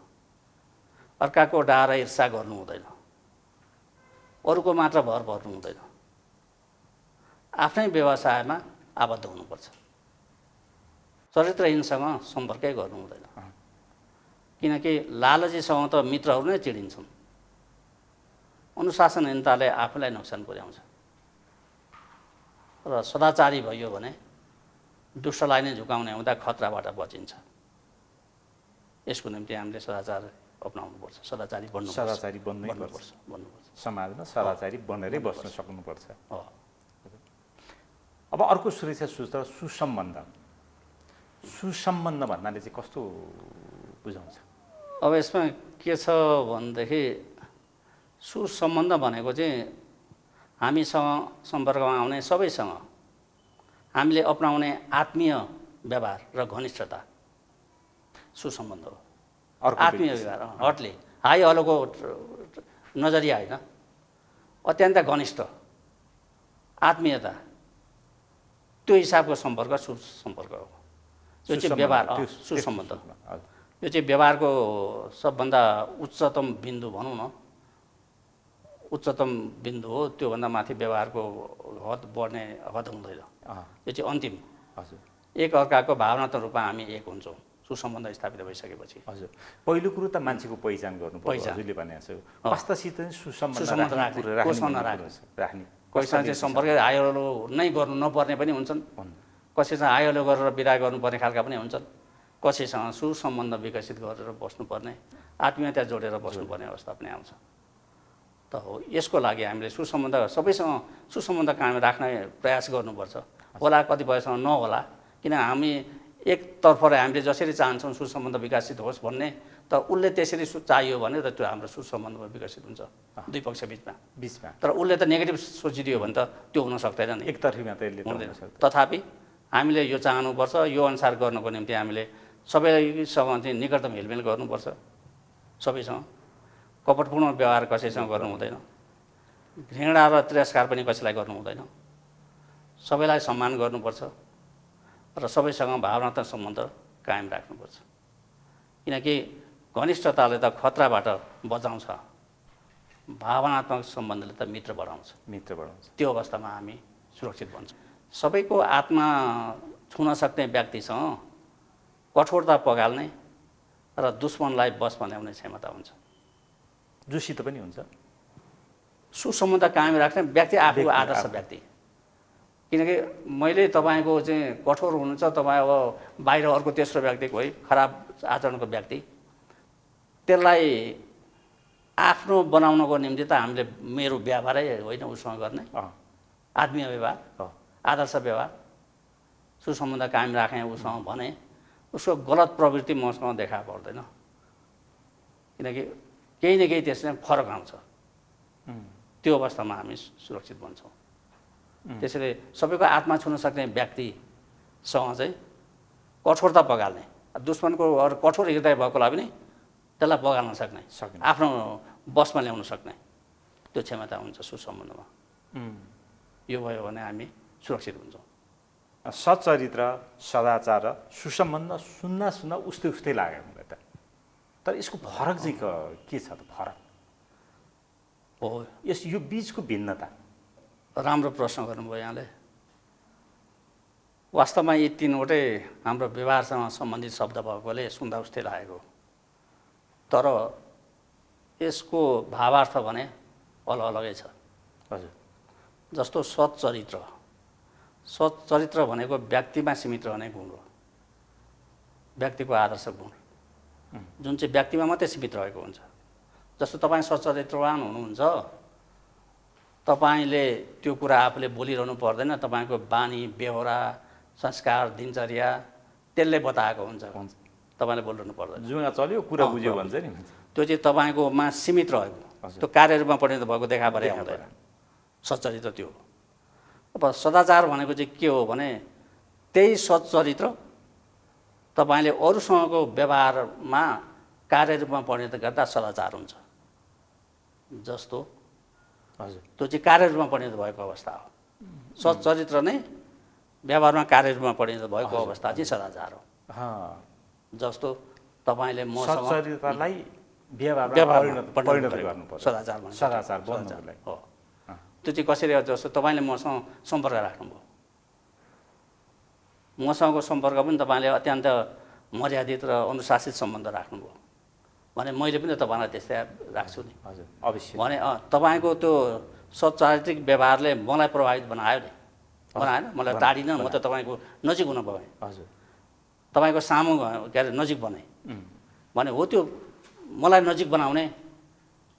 A: अर्काको डाहा र ईर्ष्या गर्नु हुँदैन, अरूको मात्र भर पर्नु हुँदैन, आफ्नै व्यवसायमा आबद्ध हुनुपर्छ, चरित्रहीनसँग सम्पर्कै गर्नु हुँदैन। किनकि लालचीसँग त मित्रहरू नै चिडिन्छन्, अनुशासनहीनताले आफूलाई नोक्सान पुर्याउँछ। र सदाचारी भयो भने दुष्टलाई नै झुकाउने हुँदा खतराबाट बचिन्छ। यसको निम्ति हामीले सदाचार अपनाउनुपर्छ, सदाचारी बन्नुपर्छ,
B: सदाचारी बन्नुपर्छ। समाजमा सदाचारी बनेरै बस्न सक्नुपर्छ। अब अर्को सुरक्षा सूत्र सुसम्बन्ध। सुसम्बन्ध भन्नाले चाहिँ कस्तो बुझाउँछ?
A: अब यसमा के छ भनेदेखि, सुसम्बन्ध भनेको चाहिँ हामीसँग सम्पर्कमा आउने सबैसँग हामीले अपनाउने आत्मीय व्यवहार र घनिष्ठता सुसम्बन्ध हो। आत्मीय व्यवहार, हटले हाई हलोको नजरिया होइन, अत्यन्त घनिष्ठ आत्मीयता, त्यो हिसाबको सम्पर्क सुसम्पर्क हो। यो चाहिँ व्यवहार, सुसम्बन्ध। यो चाहिँ व्यवहारको सबभन्दा उच्चतम बिन्दु भनौँ न, उच्चतम बिन्दु हो। त्योभन्दा माथि व्यवहारको हद बढ्ने हद हुँदैन। यो चाहिँ अन्तिम।
B: हजुर,
A: एक अर्काको भावनात्मक रूपमा हामी एक हुन्छौँ सुसम्बन्ध स्थापित भइसकेपछि।
B: हजुर, पहिलो कुरो त मान्छेको पहिचान गर्नुपर्छ। हजुरले भनेको छ वास्तवसित सुसम्बन्ध राख्ने,
A: कसैसँग चाहिँ सम्पर्क आयोलो नै गर्नु नपर्ने पनि हुन्छन्, कसैसँग आयोलो गरेर विदा गर्नुपर्ने खालका पनि हुन्छन्, कसैसँग सुसम्बन्ध विकसित गरेर बस्नुपर्ने, आत्मीयता जोडेर बस्नुपर्ने अवस्था पनि आउँछ। त हो, यसको लागि हामीले सुसम्बन्ध सबैसँग सुसम्बन्ध कायम राख्ने प्रयास गर्नुपर्छ। होला कतिपयसँग नहोला, किन हामी एकतर्फले हामीले जसरी चाहन्छौँ सुसम्बन्ध विकसित होस् भन्ने, त उसले त्यसरी चाहियो भने त त्यो हाम्रो सुसम्बन्धमा विकसित हुन्छ दुई पक्ष बिचमा। तर उसले त नेगेटिभ सोचिदियो भने त त्यो हुन सक्दैन नि,
B: एकतर्फी मात्रै
A: हुँदैन। तथापि हामीले यो चाहनुपर्छ, यो अनुसार गर्नको निम्ति हामीले सबैसँग चाहिँ निकटतम हेलमेल गर्नुपर्छ। सबैसँग कपटपूर्ण व्यवहार कसैसँग गर्नु हुँदैन, घृणा र तिरस्कार पनि कसैलाई गर्नु हुँदैन, सबैलाई सम्मान गर्नुपर्छ र सबैसँग भावनात्मक सम्बन्ध कायम राख्नुपर्छ। किनकि घनिष्ठताले त खतराबाट बचाउँछ, भावनात्मक सम्बन्धले त मित्र बढाउँछ। त्यो अवस्थामा हामी सुरक्षित बन्छौँ। सबैको आत्मा छुन सक्ने व्यक्तिसँग कठोरता पगाल्ने र दुश्मनलाई बसमा ल्याउने क्षमता हुन्छ।
B: जोसित पनि हुन्छ।
A: सुसम्बन्ध कायम राख्ने व्यक्ति आफू आदर्श व्यक्ति। किनकि मैले तपाईँको चाहिँ कठोर हुनुहुन्छ, तपाईँ अब बाहिर अर्को तेस्रो व्यक्ति कोही खराब आचरणको व्यक्ति, त्यसलाई आफ्नो बनाउनको निम्ति त हामीले मेरो व्यवहारै होइन उसँग गर्ने, आत्मीय व्यवहार, आदर्श व्यवहार, सुसम्बन्ध कायम राखेँ उसँग भने उसको गलत प्रवृत्ति मसँग देखा पर्दैन। किनकि केही न केही त्यसले फरक आउँछ। त्यो अवस्थामा हामी सुरक्षित बन्छौँ। त्यसैले सबैको आत्मा छुन सक्ने व्यक्तिसँग चाहिँ कठोरता पगाल्ने दुश्मनको अरू कठोर हृदय भएकोलाई पनि त्यसलाई बगाल्न सक्ने आफ्नो बसमा ल्याउन सक्ने त्यो क्षमता हुन्छ सुसम्बन्धमा। यो भयो भने हामी सुरक्षित हुन्छौँ।
B: सच्चरित्र, सदाचार र सुसम्बन्ध सुन्दा उस्तै लाग्यो मलाई त। तर यसको फरक चाहिँ के छ त? फरक
A: हो
B: यो बीचको भिन्नता।
A: राम्रो प्रश्न गर्नुभयो यहाँले। वास्तवमा यी तीनवटै हाम्रो व्यवहारसँग सम्बन्धित शब्द भएकोले सुन्दा उस्तै लागेको, तर यसको भावार्थ भने अलगै छ।
B: हजुर।
A: जस्तो सच्चरित्र भनेको व्यक्तिमा सीमित रहने गुण हो, व्यक्तिको आदर्श गुण जुन चाहिँ व्यक्तिमा मात्रै सीमित रहेको हुन्छ। जस्तो तपाईँ सच्चरित्रवान हुनुहुन्छ, तपाईँले त्यो कुरा आफूले बोलिरहनु पर्दैन, तपाईँको बानी बेहोरा संस्कार दिनचर्या त्यसले बताएको हुन्छ, तपाईँले बोलिरहनु पर्दैन।
B: जुगा चल्यो कुरा बुझ्यो भन्छ नि,
A: त्यो चाहिँ तपाईँकोमा सीमित रहेको, त्यो कार्यरूपमा परिणत भएको देखा परे आउँदैन। सच्चरित्र त्यो हो। अब सदाचार भनेको चाहिँ के हो भने त्यही सच्चरित्र तपाईँले अरूसँगको व्यवहारमा कार्यरूपमा परिणत गर्दा सदाचार हुन्छ। जस्तो
B: हजुर,
A: त्यो चाहिँ कार्यरूपमा परिणत भएको अवस्था हो। सच्चरित्र नै व्यवहारमा कार्यरूपमा परिणत भएको अवस्था चाहिँ सदाचार हो। जस्तो तपाईँले मसँग
B: सच्चरित्रलाई व्यवहारमा परिणत गर्नुपर्छ,
A: सदाचार
B: बन्नलाई
A: हो। त्यो चाहिँ कसरी हो? जस्तो तपाईँले मसँग सम्पर्क राख्नुभयो, मसँगको सम्पर्क पनि तपाईँले अत्यन्त मर्यादित र अनुशासित सम्बन्ध राख्नुभयो भने मैले पनि तपाईँलाई त्यस्तै राख्छु नि।
B: हजुर, अवश्य।
A: भने तपाईँको त्यो सच्चारित्रिक व्यवहारले मलाई प्रभावित बनायो नि, बनाएन? मलाई टाढिनँ, म त तपाईँको नजिक हुन भएँ।
B: हजुर,
A: तपाईँको सामु के अरे नजिक बनाएँ भने हो। त्यो मलाई नजिक बनाउने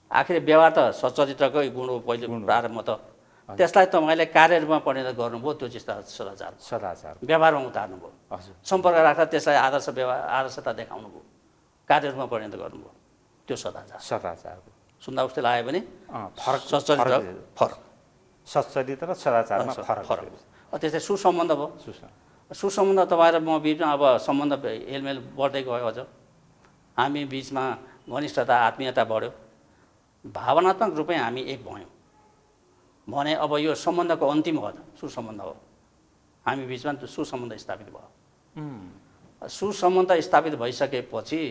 A: आखिर व्यवहार त सच्चरित्रकै गुण हो पहिले प्रारम्भ त। त्यसलाई तपाईँले कार्यरूपमा परिणत गर्नुभयो, त्यो चाहिँ सदाचार व्यवहारमा उतार्नुभयो। सम्पर्क राख्दा त्यसलाई आदर्शता देखाउनु भयो, कार्यरूपमा परिणत गर्नुभयो, त्यो सदाचार। सुन्दा उस्तै लाग्यो भने
B: सच्चरित्र र सदाचारमा फरक।
A: त्यस्तै सुसम्बन्ध भयो। सुसम्बन्ध तपाईँ र म बिचमा अब सम्बन्ध हेलमेल बढ्दै गयो, अझ हामी बिचमा घनिष्ठता आत्मीयता बढ्यो, भावनात्मक रूपै हामी एक भयौँ भने अब यो सम्बन्धको अन्तिम हद सुसम्बन्ध हो। हामी बिचमा सुसम्बन्ध स्थापित भयो। सुसम्बन्ध स्थापित भइसकेपछि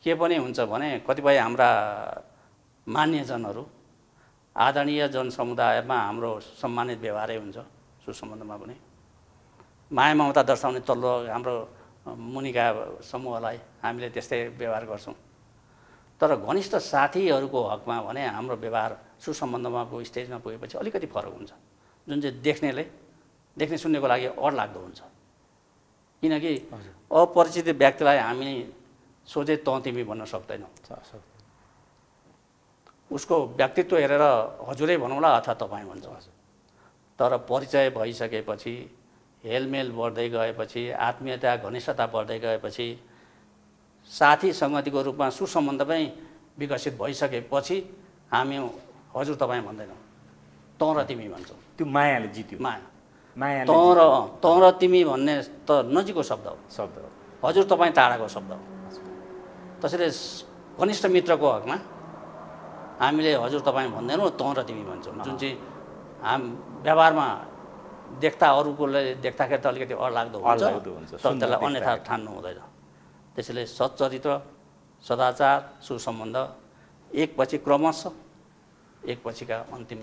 A: के पनि हुन्छ भने कतिपय हाम्रा मान्यजनहरू आदरणीय जनसमुदायमा हाम्रो सम्मानित व्यवहारै हुन्छ। सुसम्बन्धमा पनि माया ममता दर्शाउने तल्लो हाम्रो मुनिका समूहलाई हामीले त्यस्तै व्यवहार गर्छौँ। तर घनिष्ठ साथीहरूको हकमा भने हाम्रो व्यवहार सुसम्बन्धमा स्टेजमा पुगेपछि अलिकति फरक हुन्छ, जुन चाहिँ देख्ने सुन्नेको लागि अडलाग्दो हुन्छ। किनकि अपरिचित व्यक्तिलाई हामी सोझै तँ तिमी भन्न सक्दैनौँ। उसको व्यक्तित्व हेरेर हजुरै भनौँला अथवा तपाईँ भन्छौँ। तर परिचय भइसकेपछि, हेलमेल बढ्दै गएपछि, आत्मीयता घनिष्ठता बढ्दै गएपछि, साथी सङ्गतिको रूपमा सुसम्बन्ध पनि विकसित भइसकेपछि हामी हजुर तपाईँ भन्दैनौँ, तँ र तिमी भन्छौँ।
B: त्यो मायाले जित्यो। माया
A: तँ र तिमी भन्ने त नजिकको शब्द हो। हजुर तपाईँ टाढाको शब्द हो। त्यसैले घनिष्ठ मित्रको हकमा हामीले हजुर तपाईँ भन्दैनौँ, तँ र तिमी भन्छौँ। जुन चाहिँ व्यवहारमा देख्दा अरूकोले देख्दाखेरि त अलिकति अडलाग्दो हुन्छ, तर त्यसलाई अन्यथा ठान्नु हुँदैन। त्यसैले सच्चरित्र, सदाचार, सुसम्बन्ध एकपछि क्रमशः एकपछिका अन्तिम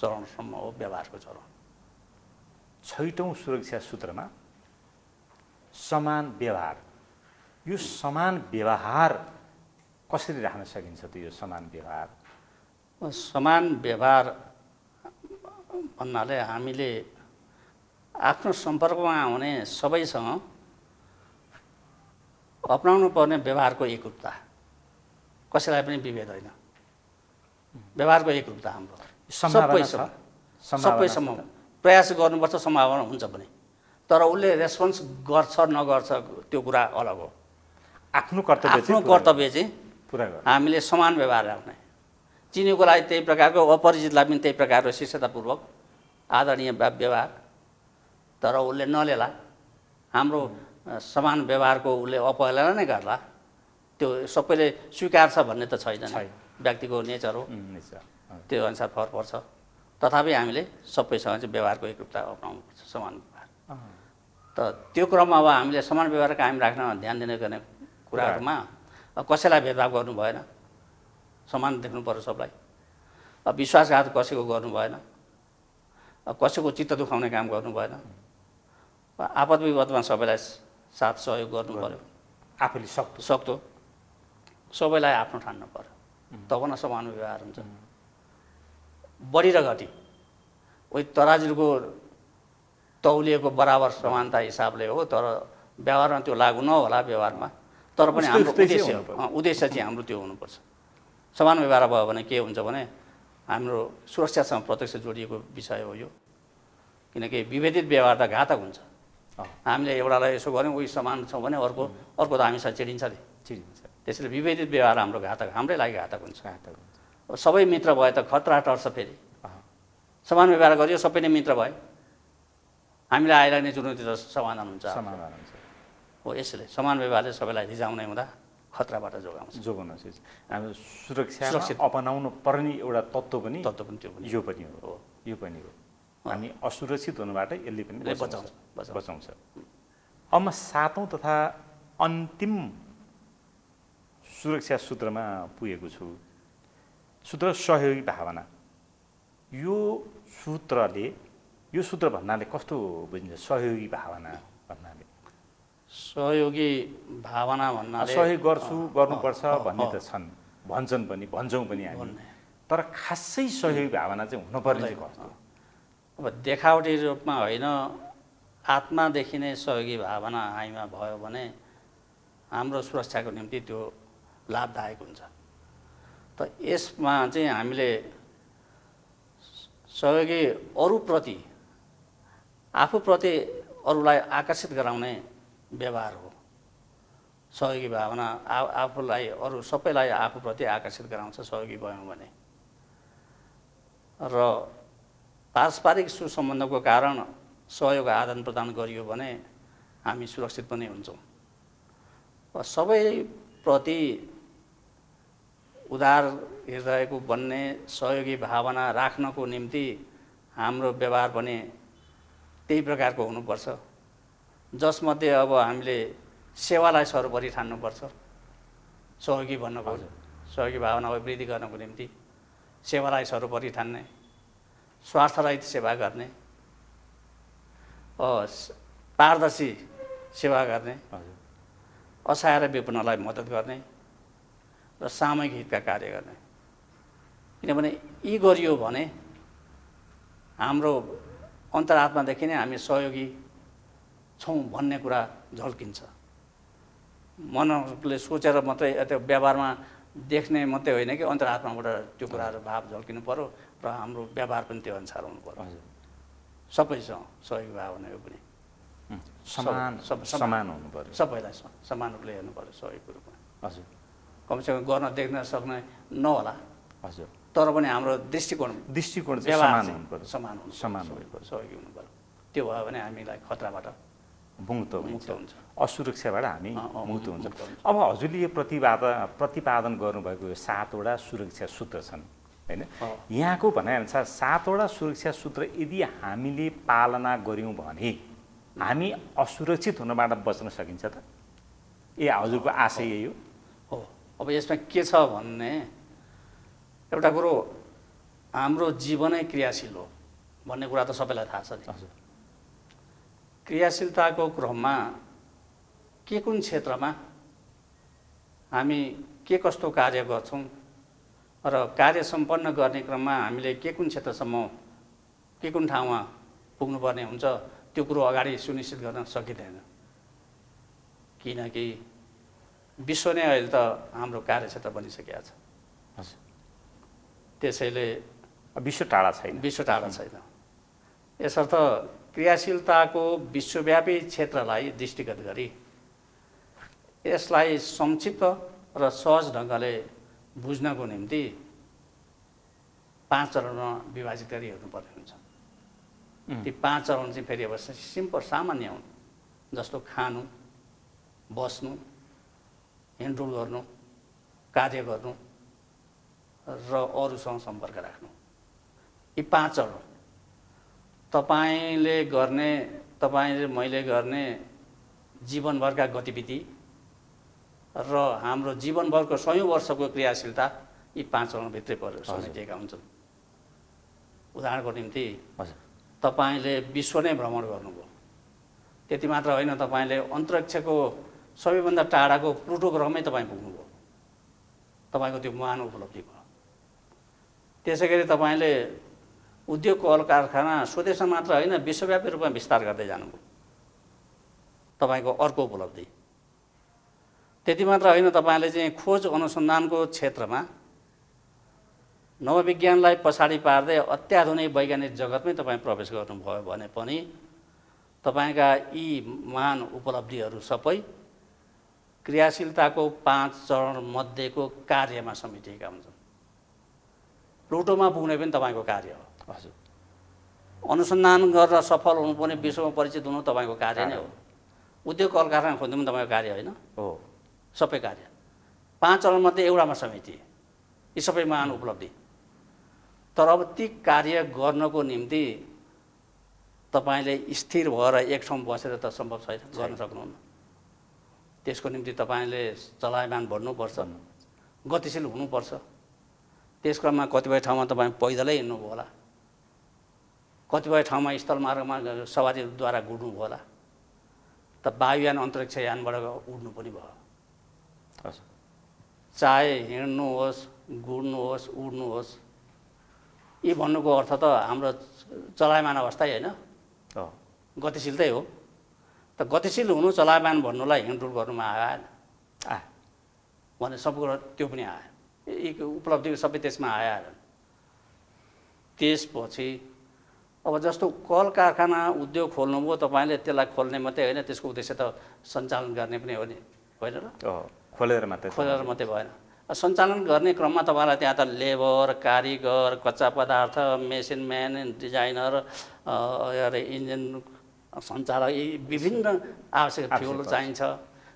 A: चरणसम्म हो व्यवहारको चरण।
B: 6औं सुरक्षा सूत्रमा समान व्यवहार। यो समान व्यवहार कसरी राख्न सकिन्छ त? यो समान व्यवहार भन्नाले हामीले आफ्नो सम्पर्कमा आउने सबैसँग अपनाउनु पर्ने व्यवहारको एकरूपता, कसैलाई पनि विभेद होइन। व्यवहारको एकरूपता हाम्रो सबैसम्म प्रयास गर्नुपर्छ, सम्भावना हुन्छ पनि। तर उसले रेस्पोन्स गर्छ नगर्छ त्यो कुरा अलग हो। आफ्नो कर्तव्य चाहिँ हामीले समान व्यवहार राख्ने, चिनेको लागि त्यही प्रकारको, अपरिचितलाई पनि त्यही प्रकारको शिष्टतापूर्वक आदरणीय व्यवहार। तर उसले नलेला, हाम्रो
A: समान व्यवहारको उसले अपहेलना नै गर्ला, त्यो सबैले स्वीकार्छ भन्ने त छैन नि, व्यक्तिको नेचर हो, त्यो अनुसार फरक पर्छ। तथापि हामीले सबैसँग चाहिँ व्यवहारको एकरूपता अपनाउनुपर्छ, समान व्यवहार। त त्यो क्रममा अब हामीले समान व्यवहार कायम राख्न ध्यान दिने गर्ने कुराहरूमा कसैलाई भेदभाव गर्नु भएन, समान देख्नु पर्यो सबलाई। विश्वासघात कसैको गर्नु भएन, कसैको चित्त दुखाउने काम गर्नु भएन, आपद विपदमा सबैलाई साथ सहयोग गर्नु पर्यो,
B: आफूले
A: सक्दो सबैलाई आफ्नो ठान्नु पर्यो, तब न समान व्यवहार हुन्छ। बढी र घटी उही तराजुको तौलिएको बराबर समानता हिसाबले हो, तर व्यवहारमा त्यो लागु नहोला व्यवहारमा, तर पनि हाम्रो उद्देश्य चाहिँ हाम्रो त्यो हुनुपर्छ। समान व्यवहार भयो भने के हुन्छ भने हाम्रो सुरक्षासँग प्रत्यक्ष जोडिएको विषय हो यो, किनकि विभेदित व्यवहार त घातक हुन्छ। हामीले एउटालाई यसो गऱ्यौँ उही समान छौँ भने अर्को त हामीसँग चिडिन्छ नि, त्यसैले विभेदित व्यवहार हाम्रो घातक, हाम्रै लागि घातक हुन्छ। सबै मित्र भए त खतरा टर्छ, फेरि समान व्यवहार गरियो सबै नै मित्र भए हामीलाई आइलाग्ने चुनौती त समाधान हुन्छ हो। यसैले समान व्यवहारले सबैलाई रिझाउने हुँदा खतराबाट जोगाउँछ।
B: हाम्रो सुरक्षित अपनाउनु पर्ने एउटा तत्त्व पनि यो पनि हो। हामी असुरक्षित हुनुबाट यसले पनि बचाउँछ। अब म 7औं तथा अन्तिम सुरक्षा सूत्रमा पुगेको छु, सूत्र सहयोगी भावना। यो सूत्र भन्नाले कस्तो बुझिन्छ? सहयोगी भावना भन्नाले
A: सहयोगी भावना भन्नाले
B: सहयोग गर्नुपर्छ भन्ने त भन्छन् पनि, भन्छौँ पनि हामी, तर खासै सहयोगी भावना चाहिँ हुनुपर्ने चाहिँ कस्तो?
A: अब देखावटी रूपमा होइन, आत्मादेखि नै सहयोगी भावना हामीमा भयो भने हाम्रो सुरक्षाको निम्ति त्यो लाभदायक हुन्छ। त यसमा चाहिँ हामीले सहयोगी अरूप्रति, आफूप्रति अरूलाई आकर्षित गराउने व्यवहार हो सहयोगी भावना। आफूलाई अरू सबैलाई आफूप्रति आकर्षित गराउँछ सहयोगी भयौँ भने। र पारस्परिक सुसम्बन्धको कारण सहयोग आदान प्रदान गरियो भने हामी सुरक्षित पनि हुन्छौँ। सबैप्रति उदार हृदयको बन्ने सहयोगी भावना राख्नको निम्ति हाम्रो व्यवहार पनि त्यही प्रकारको हुनुपर्छ, जसमध्ये अब हामीले सेवालाई सर्वोपरि ठान्नुपर्छ। सहयोगी भन्नको सहयोगी भावना वृद्धि गर्नको निम्ति सेवालाई सर्वोपरि ठान्ने, स्वार्थरहित सेवा गर्ने, पारदर्शी सेवा गर्ने, असहाय र विपन्नलाई मद्दत गर्ने र सामूहिक हितका कार्य गर्ने। किनभने यी गरियो भने हाम्रो अन्तरात्मादेखि नै हामी सहयोगी छौँ भन्ने कुरा झल्किन्छ। मनले सोचेर मात्रै त्यो व्यवहारमा देख्ने मात्रै होइन कि अन्तरात्माबाट त्यो कुराहरू भाव झल्किनु पर्यो र हाम्रो व्यवहार पनि त्यो अनुसार हुनु पर्यो। सबैसँग सहयोगी भावना यो पनि
B: समान हुनु पर्यो,
A: सबैलाई समान रूपले हेर्नु पर्यो सहयोगको रूपमा। हजुर, कमसेकम गर्न देख्न सक्ने नहोला, हजुर, तर पनि हाम्रो दृष्टिकोण समान हुनु पर्यो, सहयोगी हुनु पर्यो। त्यो भयो भने हामीलाई खतराबाट
B: मुक्त हुन्छ, असुरक्षाबाट हामी मुक्त हुन्छ। अब हजुरले यो प्रतिपादन गर्नुभएको यो 7वटा सुरक्षा सूत्र छन् होइन, यहाँको भनाइअनुसार 7वटा सुरक्षा सूत्र यदि हामीले पालना गऱ्यौँ भने हामी असुरक्षित हुनबाट बच्न सकिन्छ त? हजुरको आशय यही
A: हो। अब यसमा के छ भन्ने एउटा कुरो, हाम्रो जीवनै क्रियाशील हो भन्ने कुरा त सबैलाई थाहा छ नि। क्रियाशीलताको क्रममा के कुन क्षेत्रमा हामी के कस्तो कार्य गर्छौँ र कार्य सम्पन्न गर्ने क्रममा हामीले के कुन क्षेत्रसम्म के कुन ठाउँमा पुग्नुपर्ने हुन्छ त्यो कुरो अगाडि सुनिश्चित गर्न सकिँदैन। किनकि विश्व नै अहिले त हाम्रो कार्यक्षेत्र बनिसकेको छ। त्यसैले
B: विश्व टाढा छैन।
A: यसर्थ क्रियाशीलताको विश्वव्यापी क्षेत्रलाई दृष्टिगत गरी यसलाई संक्षिप्त र सहज ढङ्गले बुझ्नको निम्ति 5 चरणमा विभाजित गरी हेर्नुपर्ने हुन्छ। ती 5 चरण चाहिँ फेरि अब सिम्पल सामान्य हुन्, जस्तो खानु, बस्नु, हिँडडुल गर्नु, कार्य गर्नु र अरूसँग सम्पर्क राख्नु, यी 5 चरण तपाईँले मैले गर्ने जीवनभरका गतिविधि र हाम्रो जीवनभरको 100 वर्षको क्रियाशीलता यी 5 चरणभित्रै समेटिएका हुन्छन्। उदाहरणको निम्ति तपाईँले विश्व नै भ्रमण गर्नुभयो, त्यति मात्र होइन, तपाईँले अन्तरिक्षको सबैभन्दा टाढाको प्लुटो ग्रहमै तपाईँ पुग्नुभयो, तपाईँको त्यो महान उपलब्धि भयो। त्यसै गरी तपाईँले उद्योग कल कारखाना स्वदेशमा मात्र होइन विश्वव्यापी रूपमा विस्तार गर्दै जानुभयो, तपाईँको अर्को उपलब्धि। त्यति मात्र होइन, तपाईँले चाहिँ खोज अनुसन्धानको क्षेत्रमा नवविज्ञानलाई पछाडि पार्दै अत्याधुनिक वैज्ञानिक जगतमै तपाईँ प्रवेश गर्नुभयो भने पनि तपाईँका यी महान उपलब्धिहरू सबै क्रियाशीलताको 5 चरण मध्येको कार्यमा समेटिएका हुन्छन्। प्लुटोमा पुग्ने पनि तपाईँको कार्य हो।
B: हजुर।
A: अनुसन्धान गरेर सफल हुनु पनि विश्वमा परिचित हुनु तपाईँको कार्य नै हो। उद्योग कल कारखाना खोज्नु पनि तपाईँको कार्य होइन
B: हो,
A: सबै कार्य 5 चरणमध्ये एउटामा समेटिए यी सबै महान उपलब्धि। तर अब ती कार्य गर्नको निम्ति तपाईँले स्थिर भएर एक ठाउँ बसेर त सम्भव छैन, गर्न सक्नुहुन्न। त्यसको निम्ति तपाईँले चलायमान बढ्नुपर्छ, गतिशील हुनुपर्छ। त्यस क्रममा कतिपय ठाउँमा तपाईँ पैदलै हिँड्नुभयो होला, कतिपय ठाउँमा स्थलमार्गमा सवारीद्वारा गुड्नुभयो होला, त वायुयान अन्तरिक्ष यानबाट उड्नु पनि भयो। चाहे हिँड्नुहोस्, गुड्नुहोस्, उड्नुहोस्, यी भन्नुको अर्थ त हाम्रो चलायमान अवस्था होइन, गतिशीलतै हो। त गतिशील हुनु, चलायमान भन्नुलाई हिँडडुल गर्नुमा आएन भने सब कुरा त्यो पनि आयो, यी उपलब्धि सबै त्यसमा आएर। त्यसपछि अब जस्तो कल कारखाना उद्योग खोल्नुभयो तपाईँले, त्यसलाई खोल्ने मात्रै होइन, त्यसको उद्देश्य त सञ्चालन गर्ने पनि हो नि, होइन र? खोलेर मात्रै भएन। सञ्चालन गर्ने क्रममा तपाईँलाई त्यहाँ त लेबर, कारिगर, कच्चा पदार्थ, मेसिन म्यान, डिजाइनर, इन्जिन सञ्चालक, यी विभिन्न आवश्यक फ्युल चाहिन्छ।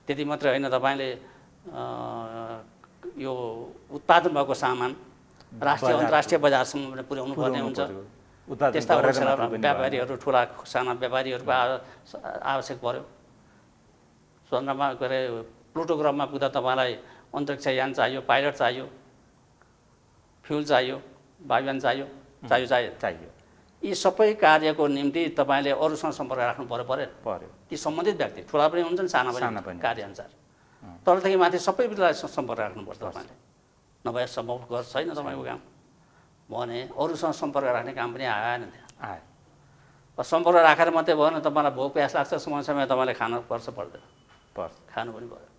A: त्यति मात्रै होइन, तपाईँले यो उत्पादन भएको सामान राष्ट्रिय अन्तर्राष्ट्रिय बजारसम्म पुर्याउनु पर्ने हुन्छ। त्यस्ता व्यापारीहरू, ठुला साना व्यापारीहरूको आवश्यक पर्यो। चन्द्रमा के अरे प्लुटो ग्रहमा पुग्दा तपाईँलाई अन्तरिक्ष यान चाहियो, पाइलट चाहियो, फ्युल चाहियो, वायुयान चाहियो। यी सबै कार्यको निम्ति तपाईँले अरूसँग सम्पर्क राख्नु पर्यो। ती सम्बन्धित व्यक्ति, ठुला पनि हुन्छन्, साना पनि, कार्यअनुसार। तलदेखि माथि सबैलाई सम्पर्क राख्नुपर्छ तपाईँले, नभए सम्भव छैन तपाईँको काम। भने अरूसँग सम्पर्क राख्ने काम पनि आएन त्यहाँ। सम्पर्क राखेर मात्रै भएन, तपाईँलाई भोक प्यास लाग्छ, समय समय तपाईँले खानु पर्छ पर्दैन, खानु पनि पर्यो।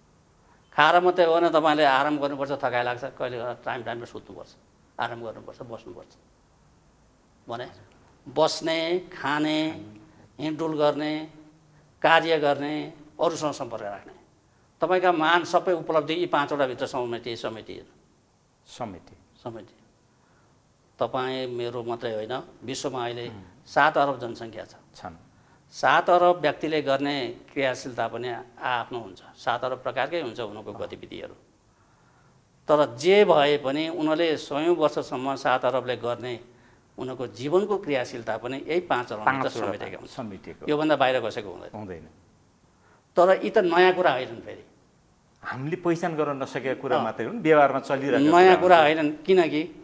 A: खाएर मात्रै भएन, तपाईँले आराम गर्नुपर्छ, थकाइ लाग्छ, कहिले टाइममा सुत्नुपर्छ, आराम गर्नुपर्छ, बस्नुपर्छ। भने बस्ने, खाने, हिँडडुल गर्ने, कार्य गर्ने, अरूसँग सम्पर्क राख्ने, तपाईँका महान सबै उपलब्धि यी 5 वटाभित्र समेटिए। तपाईँ मेरो मात्रै होइन, विश्वमा अहिले 7 अरब जनसङ्ख्या छन्। 7 अरब व्यक्तिले गर्ने क्रियाशीलता पनि आफ्नो हुन्छ, 7 अरब प्रकारकै हुन्छ उनको गतिविधिहरू। तर जे भए पनि उनीहरूले 100 वर्षसम्म 7 अरबले गर्ने उनको जीवनको क्रियाशीलता पनि यही 5 चरणमा समेटेका हुन्छ। योभन्दा बाहिर कसैको हुँदैन। तर यी त नयाँ कुरा होइनन्, फेरि
B: हामीले पहिचान गर्न नसकेका कुरा मात्रै हुन्, व्यवहारमा चलिरहेको
A: नयाँ कुरा होइनन्। किनकि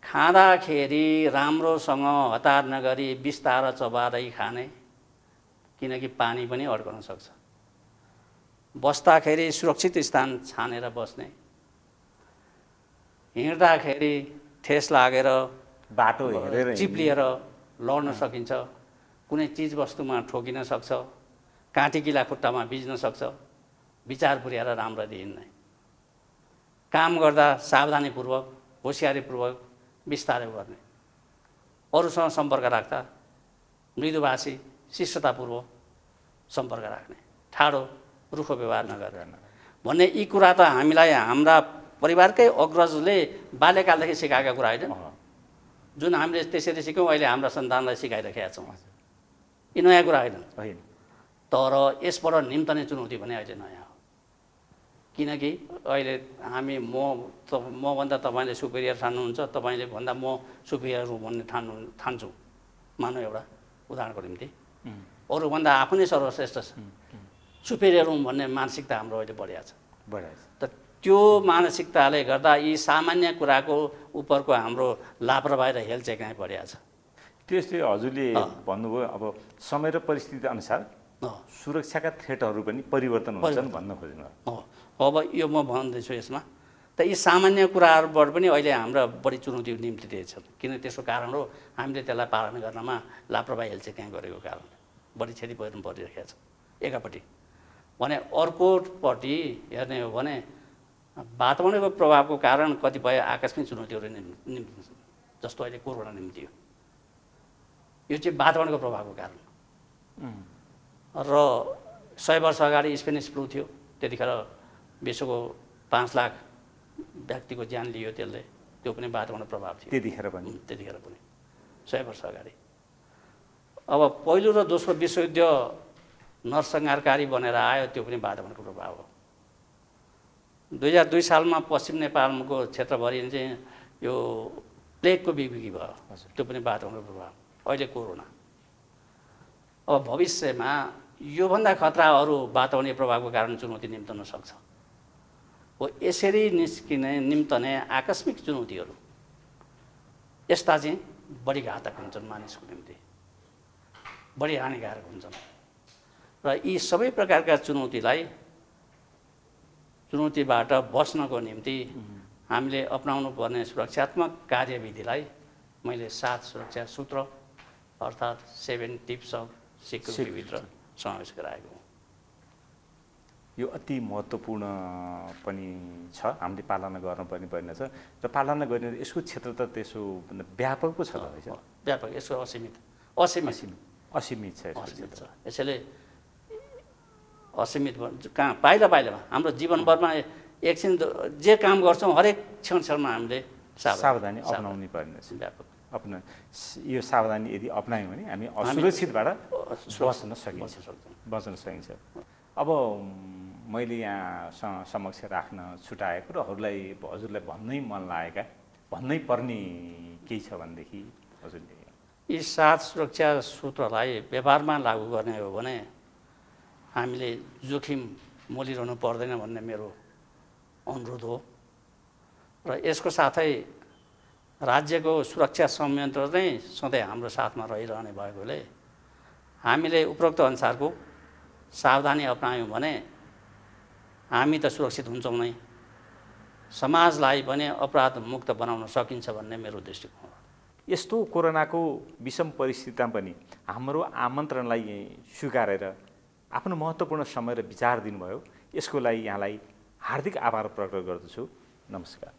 A: खाँदाखेरि राम्रोसँग हतार नगरी बिस्तार चबारै खाने, किनकि पानी पनि अड्कन सक्छ। बस्दाखेरि सुरक्षित स्थान छानेर बस्ने, हिँड्दाखेरि ठेस लागेर
B: बाटो हेरेर
A: चिप्लिएर लड्न सकिन्छ, कुनै चिज वस्तुमा ठोकिन सक्छ, काँटी किला खुट्टामा बिज्न सक्छ, विचार पुर्याएर राम्ररी हिँड्ने, काम गर्दा सावधानीपूर्वक, होसियारीपूर्वक, बिस्तारै गर्ने, अरूसँग सम्पर्क राख्दा मृदुभाषी, शिष्टतापूर्वक सम्पर्क राख्ने, ठाडो रुखो व्यवहार नगरेर भन्ने यी कुरा त हामीलाई हाम्रा परिवारकै अग्रजले बाल्यकालदेखि सिकाएका कुरा होइन, जुन हामीले त्यसरी सिक्यौँ, अहिले हाम्रा सन्तानलाई सिकाइरहेका छौँ। यी नयाँ कुरा होइन। तर यसबाट निम्तने चुनौती भने अहिले नयाँ हो। किनकि अहिले हामी मभन्दा तपाईँले सुपेरियर ठान्नुहुन्छ, तपाईँले भन्दा म सुपेरियर हुँ भन्ने ठान्छु, मानौँ एउटा उदाहरणको निम्ति। अरूभन्दा आफू नै सर्वश्रेष्ठ छ, सुपेरियर हुँ भन्ने मानसिकता हाम्रो अहिले बढिया छ। त त्यो मानसिकताले गर्दा यी सामान्य कुराको उपरको हाम्रो लापरवाही र हेलचेक नै बढिया छ।
B: त्यस्तै हजुरले भन्नुभयो अब समय र परिस्थिति अनुसार सुरक्षाका थ्रेटहरू पनि परिवर्तन हुन्छन् भन्न खोज्नु।
A: अब यो म भन्दैछु यसमा त यी सामान्य कुराहरूबाट पनि अहिले हाम्रा बढी चुनौती निम्तिरहेछन्। किन त्यसको कारण हो हामीले त्यसलाई पालन गर्नमा लापरवाही हेलचेक गरेको कारण बढी क्षति परिरहेको छ एकापट्टि। भने अर्कोपट्टि हेर्ने हो भने वातावरणको प्रभावको कारण कतिपय आकस्मिक चुनौतीहरू निम्तिन्छन्, जस्तो अहिले कोरोना निम्ति हो। यो चाहिँ वातावरणको प्रभावको कारण र 100 वर्ष अगाडि स्पेनिस फ्लू थियो, त्यतिखेर विश्वको 5 लाख व्यक्तिको ज्यान लियो त्यसले, त्यो पनि वातावरणको प्रभाव थियो त्यतिखेर पनि 100 वर्ष अगाडि। अब पहिलो र दोस्रो विश्वयुद्ध नरसंहारकारी बनेर आयो, त्यो पनि वातावरणको प्रभाव हो। 2002 सालमा पश्चिम नेपालको क्षेत्रभरि चाहिँ यो प्लेगको बिग्री भयो, त्यो पनि वातावरणको प्रभाव। अहिले कोरोना। अब भविष्यमा योभन्दा खतरा अरू वातावरणीय प्रभावको कारण चुनौती निम्तन सक्छ। हो यसरी निस्किने निम्तने आकस्मिक चुनौतीहरू यस्ता चाहिँ बढी घातक हुन्छन्, मानिसको निम्ति बढी हानिकारक हुन्छन्। र यी सबै प्रकारका चुनौतीबाट बच्नको निम्ति हामीले अपनाउनु पर्ने सुरक्षात्मक कार्यविधिलाई मैले 7 सुरक्षा सूत्र अर्थात् 7 टिप्स अफ सिक्युरिटीभित्र समावेश गराएको हो।
B: यो अति महत्त्वपूर्ण पनि छ, हामीले पालना गर्नुपर्ने पर्ने छ र पालना गर्ने यसको क्षेत्र त त्यसो व्यापक पो छ रहेछ।
A: व्यापक, यसको असीमित छ यसैले असीमित कहाँ पाइलामा हाम्रो जीवनभरमा एकछिन जे काम गर्छौँ हरेक क्षणमा हामीले
B: सावधानी अपनाउनै पर्ने छ।
A: व्यापक
B: यो सावधानी यदि अपनायौँ भने हामी असुरक्षितबाट बच्न सकिन्छ। अब मैले यहाँ समक्ष राख्न छुटाए कुराहरूलाई हजुरलाई भन्नै मन लागेका, भन्नै पर्ने केही छ भनेदेखि हजुरले
A: यी 7 सुरक्षा सूत्रलाई व्यवहारमा लागू गर्ने हो भने हामीले जोखिम मोलिरहनु पर्दैन भन्ने मेरो अनुरोध हो। र यसको साथै राज्यको सुरक्षा संयन्त्र नै सधैँ हाम्रो साथमा रहिरहने भएकोले हामीले उपरोक्त अनुसारको सावधानी अपनायौँ भने हामी त सुरक्षित हुन्छौँ नै, समाजलाई पनि अपराध मुक्त बनाउन सकिन्छ भन्ने मेरो दृष्टिकोण हो।
B: यस्तो कोरोनाको विषम परिस्थितिमा पनि हाम्रो आमन्त्रणलाई स्वीकारेर आफ्नो महत्त्वपूर्ण समय र विचार दिनुभयो, यसको लागि यहाँलाई हार्दिक आभार प्रकट गर्दछु। नमस्कार।